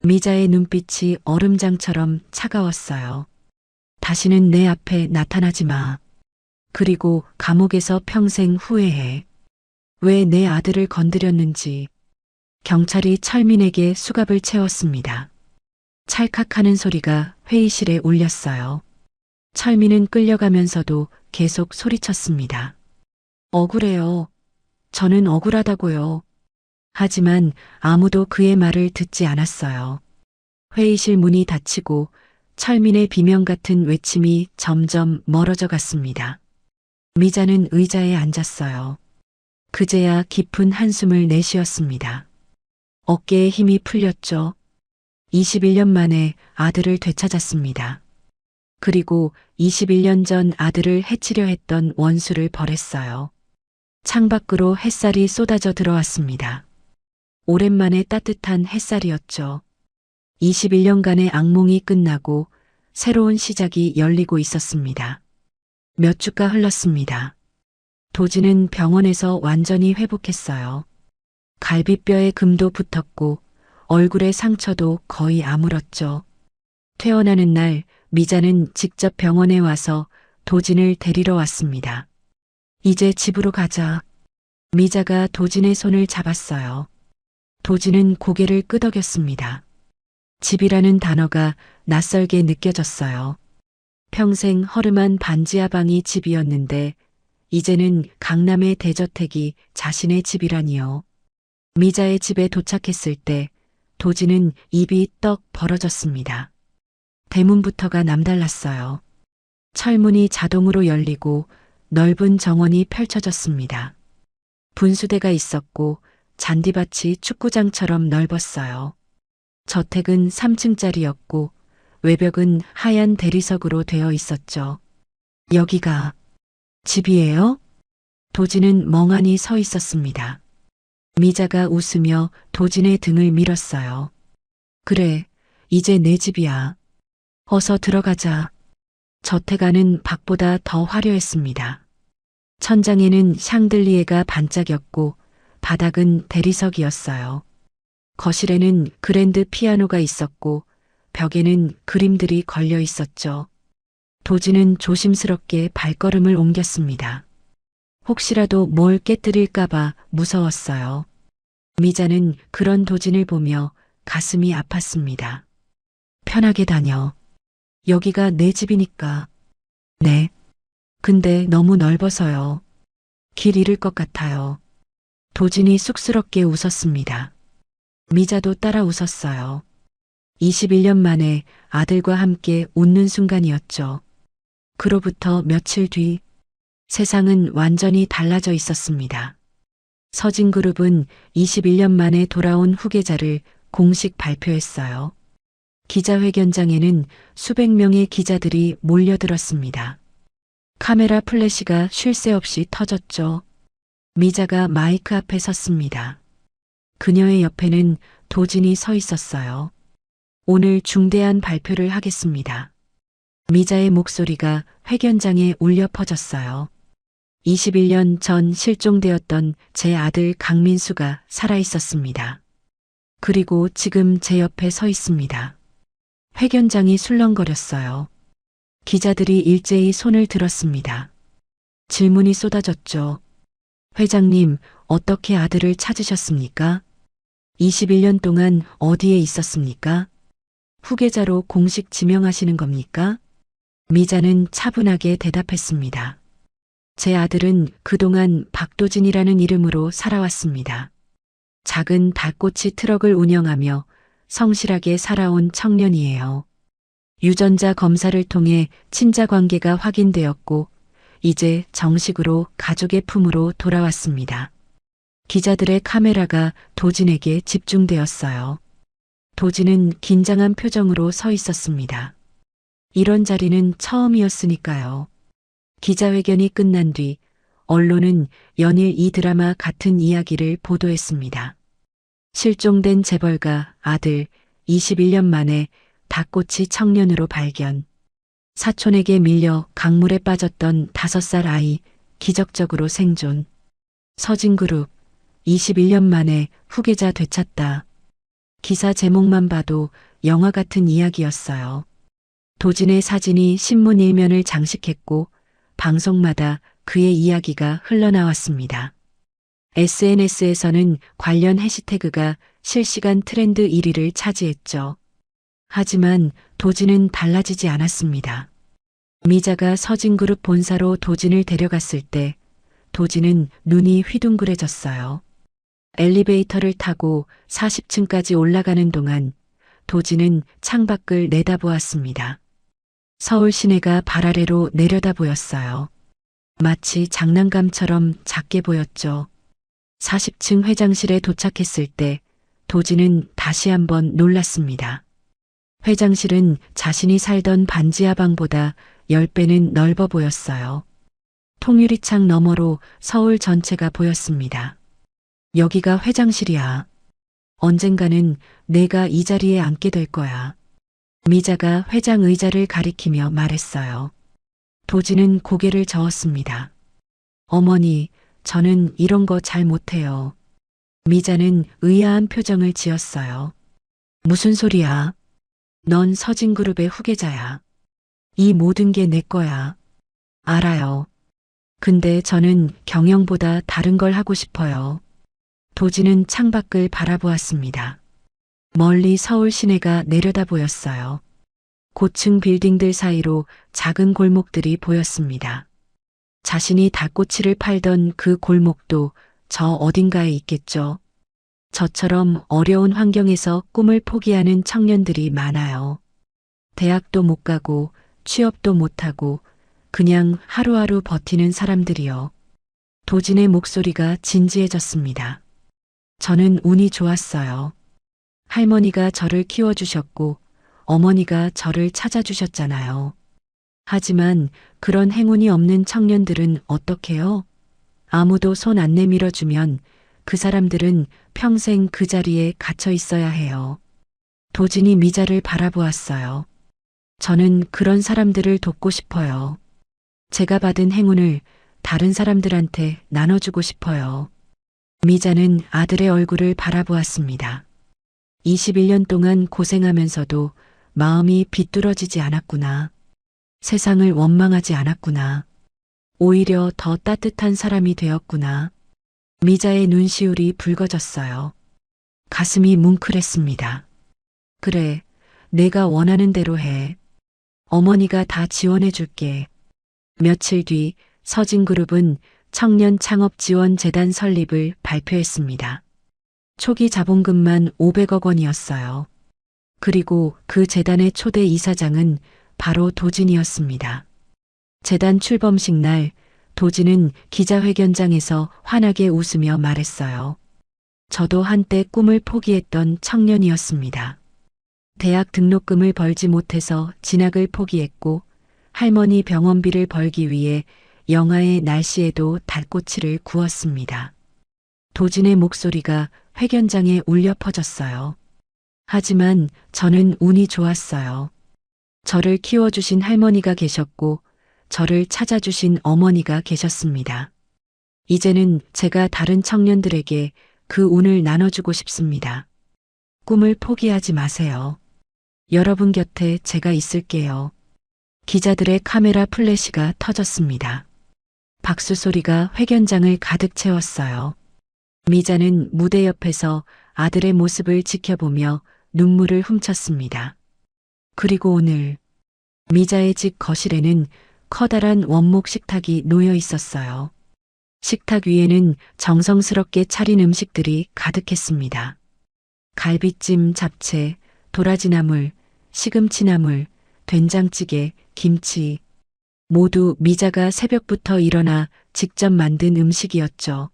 미자의 눈빛이 얼음장처럼 차가웠어요. 다시는 내 앞에 나타나지 마. 그리고 감옥에서 평생 후회해. 왜 내 아들을 건드렸는지. 경찰이 철민에게 수갑을 채웠습니다. 찰칵하는 소리가 회의실에 울렸어요. 철민은 끌려가면서도 계속 소리쳤습니다. 억울해요. 저는 억울하다고요. 하지만 아무도 그의 말을 듣지 않았어요. 회의실 문이 닫히고 철민의 비명 같은 외침이 점점 멀어져 갔습니다. 미자는 의자에 앉았어요. 그제야 깊은 한숨을 내쉬었습니다. 어깨에 힘이 풀렸죠. 21년 만에 아들을 되찾았습니다. 그리고 21년 전 아들을 해치려 했던 원수를 벌했어요. 창밖으로 햇살이 쏟아져 들어왔습니다. 오랜만에 따뜻한 햇살이었죠. 21년간의 악몽이 끝나고 새로운 시작이 열리고 있었습니다. 몇 주가 흘렀습니다. 도지는 병원에서 완전히 회복했어요. 갈비뼈에 금도 붙었고 얼굴의 상처도 거의 아물었죠. 퇴원하는 날 미자는 직접 병원에 와서 도진을 데리러 왔습니다. 이제 집으로 가자. 미자가 도진의 손을 잡았어요. 도진은 고개를 끄덕였습니다. 집이라는 단어가 낯설게 느껴졌어요. 평생 허름한 반지하방이 집이었는데 이제는 강남의 대저택이 자신의 집이라니요. 미자의 집에 도착했을 때 도진은 입이 떡 벌어졌습니다. 대문부터가 남달랐어요. 철문이 자동으로 열리고 넓은 정원이 펼쳐졌습니다. 분수대가 있었고 잔디밭이 축구장처럼 넓었어요. 저택은 3층짜리였고 외벽은 하얀 대리석으로 되어 있었죠. 여기가 집이에요? 도진은 멍하니 서 있었습니다. 미자가 웃으며 도진의 등을 밀었어요. 그래, 이제 내 집이야. 어서 들어가자. 저택 안은 밖보다 더 화려했습니다. 천장에는 샹들리에가 반짝였고 바닥은 대리석이었어요. 거실에는 그랜드 피아노가 있었고 벽에는 그림들이 걸려 있었죠. 도진은 조심스럽게 발걸음을 옮겼습니다. 혹시라도 뭘 깨뜨릴까봐 무서웠어요. 미자는 그런 도진을 보며 가슴이 아팠습니다. 편하게 다녀. 여기가 내 집이니까. 네. 근데 너무 넓어서요. 길 잃을 것 같아요. 도진이 쑥스럽게 웃었습니다. 미자도 따라 웃었어요. 21년 만에 아들과 함께 웃는 순간이었죠. 그로부터 며칠 뒤 세상은 완전히 달라져 있었습니다. 서진그룹은 21년 만에 돌아온 후계자를 공식 발표했어요. 기자회견장에는 수백 명의 기자들이 몰려들었습니다. 카메라 플래시가 쉴 새 없이 터졌죠. 미자가 마이크 앞에 섰습니다. 그녀의 옆에는 도진이 서 있었어요. 오늘 중대한 발표를 하겠습니다. 미자의 목소리가 회견장에 울려 퍼졌어요. 21년 전 실종되었던 제 아들 강민수가 살아 있었습니다. 그리고 지금 제 옆에 서 있습니다. 회견장이 술렁거렸어요. 기자들이 일제히 손을 들었습니다. 질문이 쏟아졌죠. 회장님, 어떻게 아들을 찾으셨습니까? 21년 동안 어디에 있었습니까? 후계자로 공식 지명하시는 겁니까? 미자는 차분하게 대답했습니다. 제 아들은 그동안 박도진이라는 이름으로 살아왔습니다. 작은 닭꼬치 트럭을 운영하며 성실하게 살아온 청년이에요. 유전자 검사를 통해 친자 관계가 확인되었고 이제 정식으로 가족의 품으로 돌아왔습니다. 기자들의 카메라가 도진에게 집중되었어요. 도진은 긴장한 표정으로 서 있었습니다. 이런 자리는 처음이었으니까요. 기자회견이 끝난 뒤 언론은 연일 이 드라마 같은 이야기를 보도했습니다. 실종된 재벌가 아들 21년 만에 닭꼬치 청년으로 발견. 사촌에게 밀려 강물에 빠졌던 5살 아이 기적적으로 생존. 서진그룹 21년 만에 후계자 되찾다. 기사 제목만 봐도 영화 같은 이야기였어요. 도진의 사진이 신문 일면을 장식했고 방송마다 그의 이야기가 흘러나왔습니다. SNS에서는 관련 해시태그가 실시간 트렌드 1위를 차지했죠. 하지만 도진은 달라지지 않았습니다. 미자가 서진그룹 본사로 도진을 데려갔을 때 도진은 눈이 휘둥그레졌어요. 엘리베이터를 타고 40층까지 올라가는 동안 도진은 창밖을 내다보았습니다. 서울 시내가 발 아래로 내려다 보였어요. 마치 장난감처럼 작게 보였죠. 40층 회장실에 도착했을 때 도진은 다시 한번 놀랐습니다. 회장실은 자신이 살던 반지하방보다 10배는 넓어 보였어요. 통유리창 너머로 서울 전체가 보였습니다. 여기가 회장실이야. 언젠가는 내가 이 자리에 앉게 될 거야. 미자가 회장 의자를 가리키며 말했어요. 도진은 고개를 저었습니다. 어머니, 저는 이런 거 잘 못해요. 미자는 의아한 표정을 지었어요. 무슨 소리야? 넌 서진그룹의 후계자야. 이 모든 게 내 거야. 알아요. 근데 저는 경영보다 다른 걸 하고 싶어요. 도진은 창밖을 바라보았습니다. 멀리 서울 시내가 내려다 보였어요. 고층 빌딩들 사이로 작은 골목들이 보였습니다. 자신이 닭꼬치를 팔던 그 골목도 저 어딘가에 있겠죠. 저처럼 어려운 환경에서 꿈을 포기하는 청년들이 많아요. 대학도 못 가고 취업도 못 하고 그냥 하루하루 버티는 사람들이요. 도진의 목소리가 진지해졌습니다. 저는 운이 좋았어요. 할머니가 저를 키워주셨고 어머니가 저를 찾아주셨잖아요. 하지만 그런 행운이 없는 청년들은 어떡해요? 아무도 손 안 내밀어주면 그 사람들은 평생 그 자리에 갇혀 있어야 해요. 도진이 미자를 바라보았어요. 저는 그런 사람들을 돕고 싶어요. 제가 받은 행운을 다른 사람들한테 나눠주고 싶어요. 미자는 아들의 얼굴을 바라보았습니다. 21년 동안 고생하면서도 마음이 비뚤어지지 않았구나. 세상을 원망하지 않았구나. 오히려 더 따뜻한 사람이 되었구나. 미자의 눈시울이 붉어졌어요. 가슴이 뭉클했습니다. 그래, 내가 원하는 대로 해. 어머니가 다 지원해 줄게. 며칠 뒤 서진그룹은 청년창업지원재단 설립을 발표했습니다. 초기 자본금만 500억 원이었어요. 그리고 그 재단의 초대 이사장은 바로 도진이었습니다. 재단 출범식 날 도진은 기자회견장에서 환하게 웃으며 말했어요. 저도 한때 꿈을 포기했던 청년이었습니다. 대학 등록금을 벌지 못해서 진학을 포기했고 할머니 병원비를 벌기 위해 영하의 날씨에도 달꼬치를 구웠습니다. 도진의 목소리가 회견장에 울려 퍼졌어요. 하지만 저는 운이 좋았어요. 저를 키워주신 할머니가 계셨고 저를 찾아주신 어머니가 계셨습니다. 이제는 제가 다른 청년들에게 그 운을 나눠주고 싶습니다. 꿈을 포기하지 마세요. 여러분 곁에 제가 있을게요. 기자들의 카메라 플래시가 터졌습니다. 박수 소리가 회견장을 가득 채웠어요. 미자는 무대 옆에서 아들의 모습을 지켜보며 눈물을 훔쳤습니다. 그리고 오늘 미자의 집 거실에는 커다란 원목 식탁이 놓여 있었어요. 식탁 위에는 정성스럽게 차린 음식들이 가득했습니다. 갈비찜, 잡채, 도라지나물, 시금치나물, 된장찌개, 김치. 모두 미자가 새벽부터 일어나 직접 만든 음식이었죠.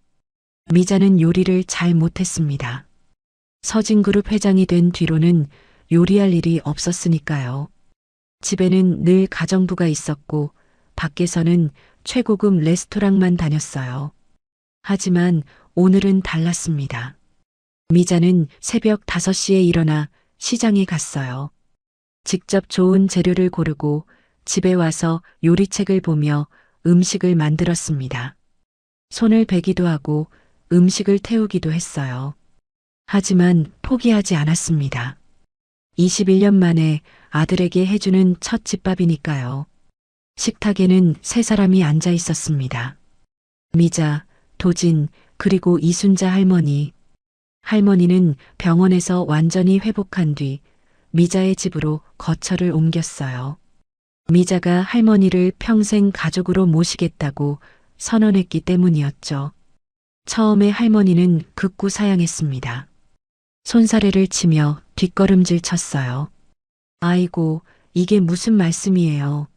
미자는 요리를 잘 못했습니다. 서진그룹 회장이 된 뒤로는 요리할 일이 없었으니까요. 집에는 늘 가정부가 있었고 밖에서는 최고급 레스토랑만 다녔어요. 하지만 오늘은 달랐습니다. 미자는 새벽 5시에 일어나 시장에 갔어요. 직접 좋은 재료를 고르고 집에 와서 요리책을 보며 음식을 만들었습니다. 손을 베기도 하고 음식을 태우기도 했어요. 하지만 포기하지 않았습니다. 21년 만에 아들에게 해주는 첫 집밥이니까요. 식탁에는 세 사람이 앉아 있었습니다. 미자, 도진, 그리고 이순자 할머니. 할머니는 병원에서 완전히 회복한 뒤 미자의 집으로 거처를 옮겼어요. 미자가 할머니를 평생 가족으로 모시겠다고 선언했기 때문이었죠. 처음에 할머니는 극구 사양했습니다. 손사래를 치며 뒷걸음질 쳤어요. 아이고, 이게 무슨 말씀이에요.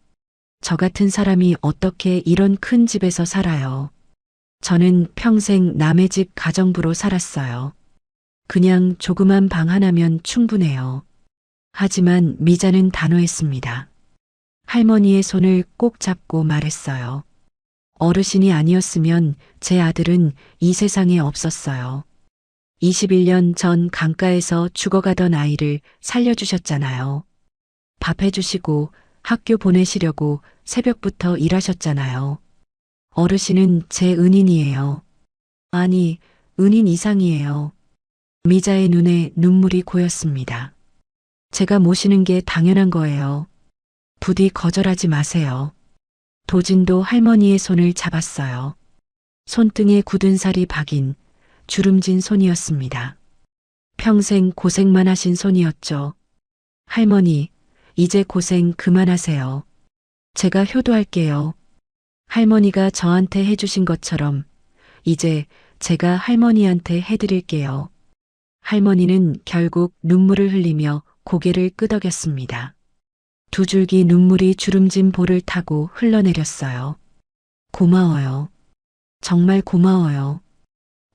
저 같은 사람이 어떻게 이런 큰 집에서 살아요. 저는 평생 남의 집 가정부로 살았어요. 그냥 조그만 방 하나면 충분해요. 하지만 미자는 단호했습니다. 할머니의 손을 꼭 잡고 말했어요. 어르신이 아니었으면 제 아들은 이 세상에 없었어요. 21년 전 강가에서 죽어가던 아이를 살려주셨잖아요. 밥 해주시고 학교 보내시려고 새벽부터 일하셨잖아요. 어르신은 제 은인이에요. 아니, 은인 이상이에요. 미자의 눈에 눈물이 고였습니다. 제가 모시는 게 당연한 거예요. 부디 거절하지 마세요. 도진도 할머니의 손을 잡았어요. 손등에 굳은 살이 박인 주름진 손이었습니다. 평생 고생만 하신 손이었죠. 할머니, 이제 고생 그만하세요. 제가 효도할게요. 할머니가 저한테 해주신 것처럼 이제 제가 할머니한테 해드릴게요. 할머니는 결국 눈물을 흘리며 고개를 끄덕였습니다. 두 줄기 눈물이 주름진 볼을 타고 흘러내렸어요. 고마워요. 정말 고마워요.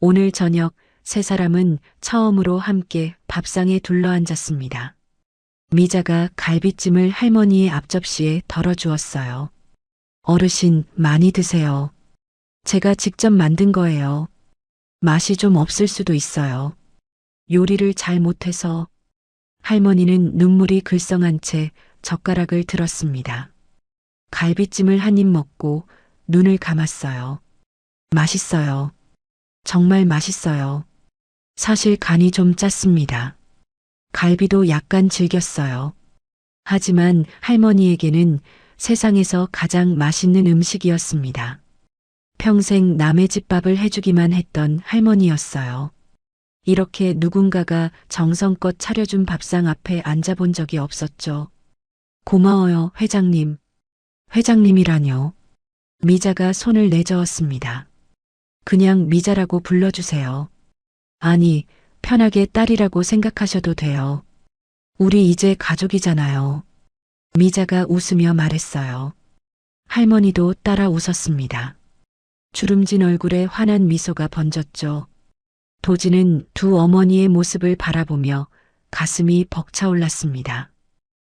오늘 저녁 세 사람은 처음으로 함께 밥상에 둘러앉았습니다. 미자가 갈비찜을 할머니의 앞접시에 덜어주었어요. 어르신, 많이 드세요. 제가 직접 만든 거예요. 맛이 좀 없을 수도 있어요. 요리를 잘 못해서. 할머니는 눈물이 글썽한 채 젓가락을 들었습니다. 갈비찜을 한 입 먹고 눈을 감았어요. 맛있어요. 정말 맛있어요. 사실 간이 좀 짰습니다. 갈비도 약간 질겼어요. 하지만 할머니에게는 세상에서 가장 맛있는 음식이었습니다. 평생 남의 집 밥을 해주기만 했던 할머니였어요. 이렇게 누군가가 정성껏 차려준 밥상 앞에 앉아본 적이 없었죠. 고마워요, 회장님. 회장님이라뇨. 미자가 손을 내저었습니다. 그냥 미자라고 불러주세요. 아니, 편하게 딸이라고 생각하셔도 돼요. 우리 이제 가족이잖아요. 미자가 웃으며 말했어요. 할머니도 따라 웃었습니다. 주름진 얼굴에 환한 미소가 번졌죠. 도진은 두 어머니의 모습을 바라보며 가슴이 벅차올랐습니다.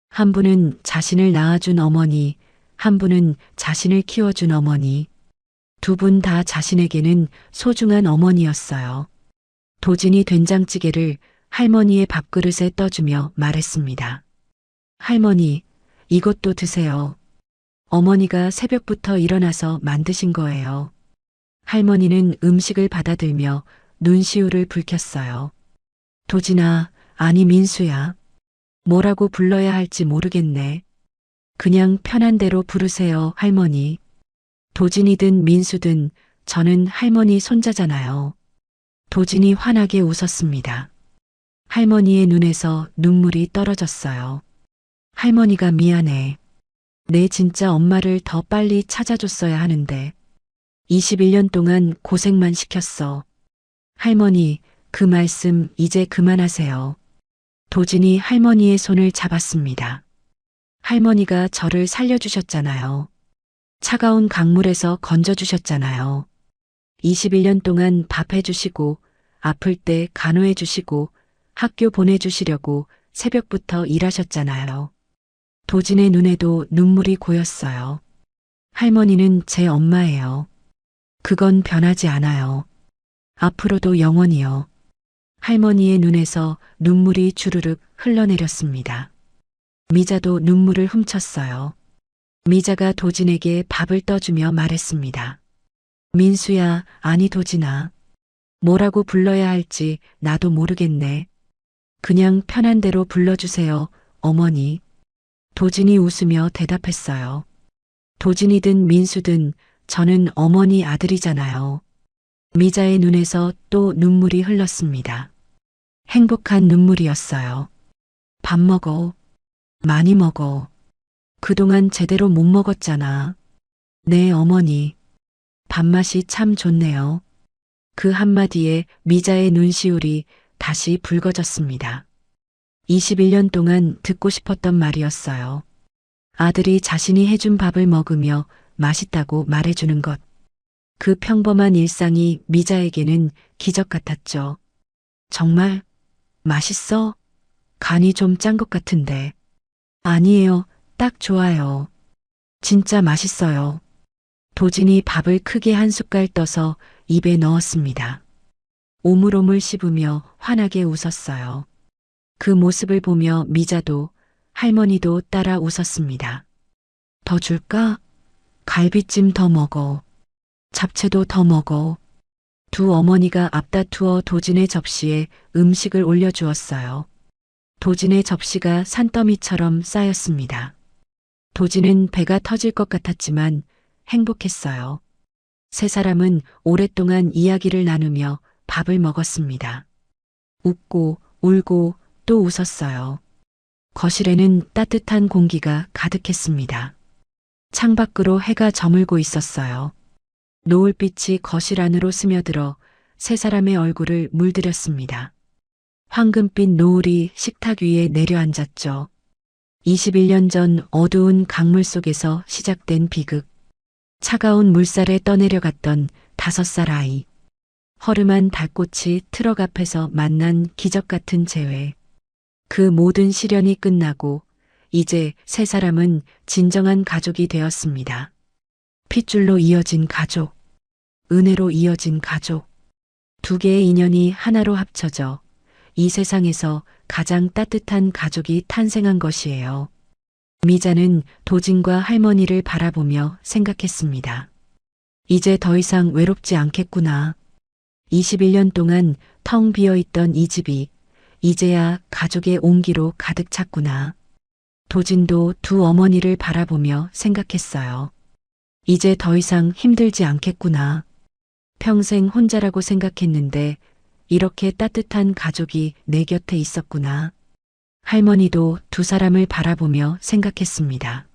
한 분은 자신을 낳아준 어머니, 한 분은 자신을 키워준 어머니, 두 분 다 자신에게는 소중한 어머니였어요. 도진이 된장찌개를 할머니의 밥그릇에 떠주며 말했습니다. 할머니, 이것도 드세요. 어머니가 새벽부터 일어나서 만드신 거예요. 할머니는 음식을 받아들며 눈시울을 붉혔어요. 도진아, 아니 민수야. 뭐라고 불러야 할지 모르겠네. 그냥 편한 대로 부르세요, 할머니. 도진이든 민수든 저는 할머니 손자잖아요. 도진이 환하게 웃었습니다. 할머니의 눈에서 눈물이 떨어졌어요. 할머니가 미안해. 내 진짜 엄마를 더 빨리 찾아줬어야 하는데. 21년 동안 고생만 시켰어. 할머니, 그 말씀 이제 그만하세요. 도진이 할머니의 손을 잡았습니다. 할머니가 저를 살려주셨잖아요. 차가운 강물에서 건져주셨잖아요. 21년 동안 밥 해주시고, 아플 때 간호해주시고, 학교 보내주시려고 새벽부터 일하셨잖아요. 도진의 눈에도 눈물이 고였어요. 할머니는 제 엄마예요. 그건 변하지 않아요. 앞으로도 영원히요. 할머니의 눈에서 눈물이 주르륵 흘러내렸습니다. 미자도 눈물을 훔쳤어요. 미자가 도진에게 밥을 떠주며 말했습니다. 민수야, 아니 도진아. 뭐라고 불러야 할지 나도 모르겠네. 그냥 편한 대로 불러주세요, 어머니. 도진이 웃으며 대답했어요. 도진이든 민수든 저는 어머니 아들이잖아요. 미자의 눈에서 또 눈물이 흘렀습니다. 행복한 눈물이었어요. 밥 먹어. 많이 먹어. 그동안 제대로 못 먹었잖아. 네, 어머니. 밥맛이 참 좋네요. 그 한마디에 미자의 눈시울이 다시 붉어졌습니다. 21년 동안 듣고 싶었던 말이었어요. 아들이 자신이 해준 밥을 먹으며 맛있다고 말해주는 것. 그 평범한 일상이 미자에게는 기적 같았죠. 정말 맛있어? 간이 좀 짠 것 같은데. 아니에요. 딱 좋아요. 진짜 맛있어요. 도진이 밥을 크게 한 숟갈 떠서 입에 넣었습니다. 오물오물 씹으며 환하게 웃었어요. 그 모습을 보며 미자도 할머니도 따라 웃었습니다. 더 줄까? 갈비찜 더 먹어. 잡채도 더 먹어. 두 어머니가 앞다투어 도진의 접시에 음식을 올려주었어요. 도진의 접시가 산더미처럼 쌓였습니다. 도진은 배가 터질 것 같았지만 행복했어요. 세 사람은 오랫동안 이야기를 나누며 밥을 먹었습니다. 웃고 울고 또 웃었어요. 거실에는 따뜻한 공기가 가득했습니다. 창밖으로 해가 저물고 있었어요. 노을빛이 거실 안으로 스며들어 세 사람의 얼굴을 물들였습니다. 황금빛 노을이 식탁 위에 내려앉았죠. 21년 전 어두운 강물 속에서 시작된 비극. 차가운 물살에 떠내려갔던 5살 아이. 허름한 달꽃이 트럭 앞에서 만난 기적 같은 재회. 그 모든 시련이 끝나고 이제 세 사람은 진정한 가족이 되었습니다. 핏줄로 이어진 가족. 은혜로 이어진 가족. 두 개의 인연이 하나로 합쳐져 이 세상에서 가장 따뜻한 가족이 탄생한 것이에요. 미자는 도진과 할머니를 바라보며 생각했습니다. 이제 더 이상 외롭지 않겠구나. 21년 동안 텅 비어있던 이 집이 이제야 가족의 온기로 가득 찼구나. 도진도 두 어머니를 바라보며 생각했어요. 이제 더 이상 힘들지 않겠구나. 평생 혼자라고 생각했는데 이렇게 따뜻한 가족이 내 곁에 있었구나. 할머니도 두 사람을 바라보며 생각했습니다.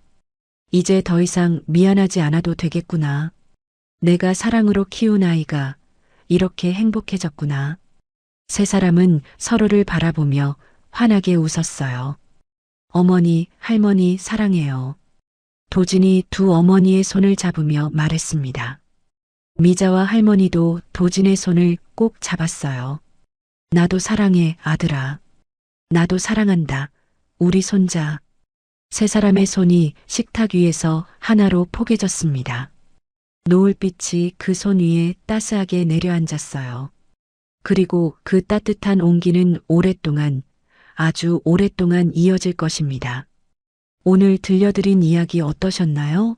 이제 더 이상 미안하지 않아도 되겠구나. 내가 사랑으로 키운 아이가 이렇게 행복해졌구나. 세 사람은 서로를 바라보며 환하게 웃었어요. 어머니, 할머니 사랑해요. 도진이 두 어머니의 손을 잡으며 말했습니다. 미자와 할머니도 도진의 손을 꼭 잡았어요. 나도 사랑해, 아들아. 나도 사랑한다. 우리 손자. 세 사람의 손이 식탁 위에서 하나로 포개졌습니다. 노을빛이 그 손 위에 따스하게 내려앉았어요. 그리고 그 따뜻한 온기는 오랫동안, 아주 오랫동안 이어질 것입니다. 오늘 들려드린 이야기 어떠셨나요?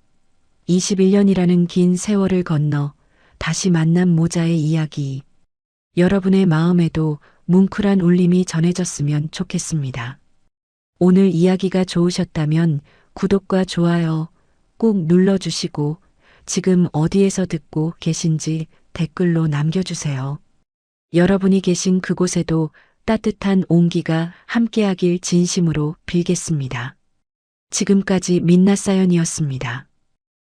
21년이라는 긴 세월을 건너 다시 만난 모자의 이야기. 여러분의 마음에도 뭉클한 울림이 전해졌으면 좋겠습니다. 오늘 이야기가 좋으셨다면 구독과 좋아요 꼭 눌러주시고 지금 어디에서 듣고 계신지 댓글로 남겨주세요. 여러분이 계신 그곳에도 따뜻한 온기가 함께하길 진심으로 빌겠습니다. 지금까지 민낯사연이었습니다.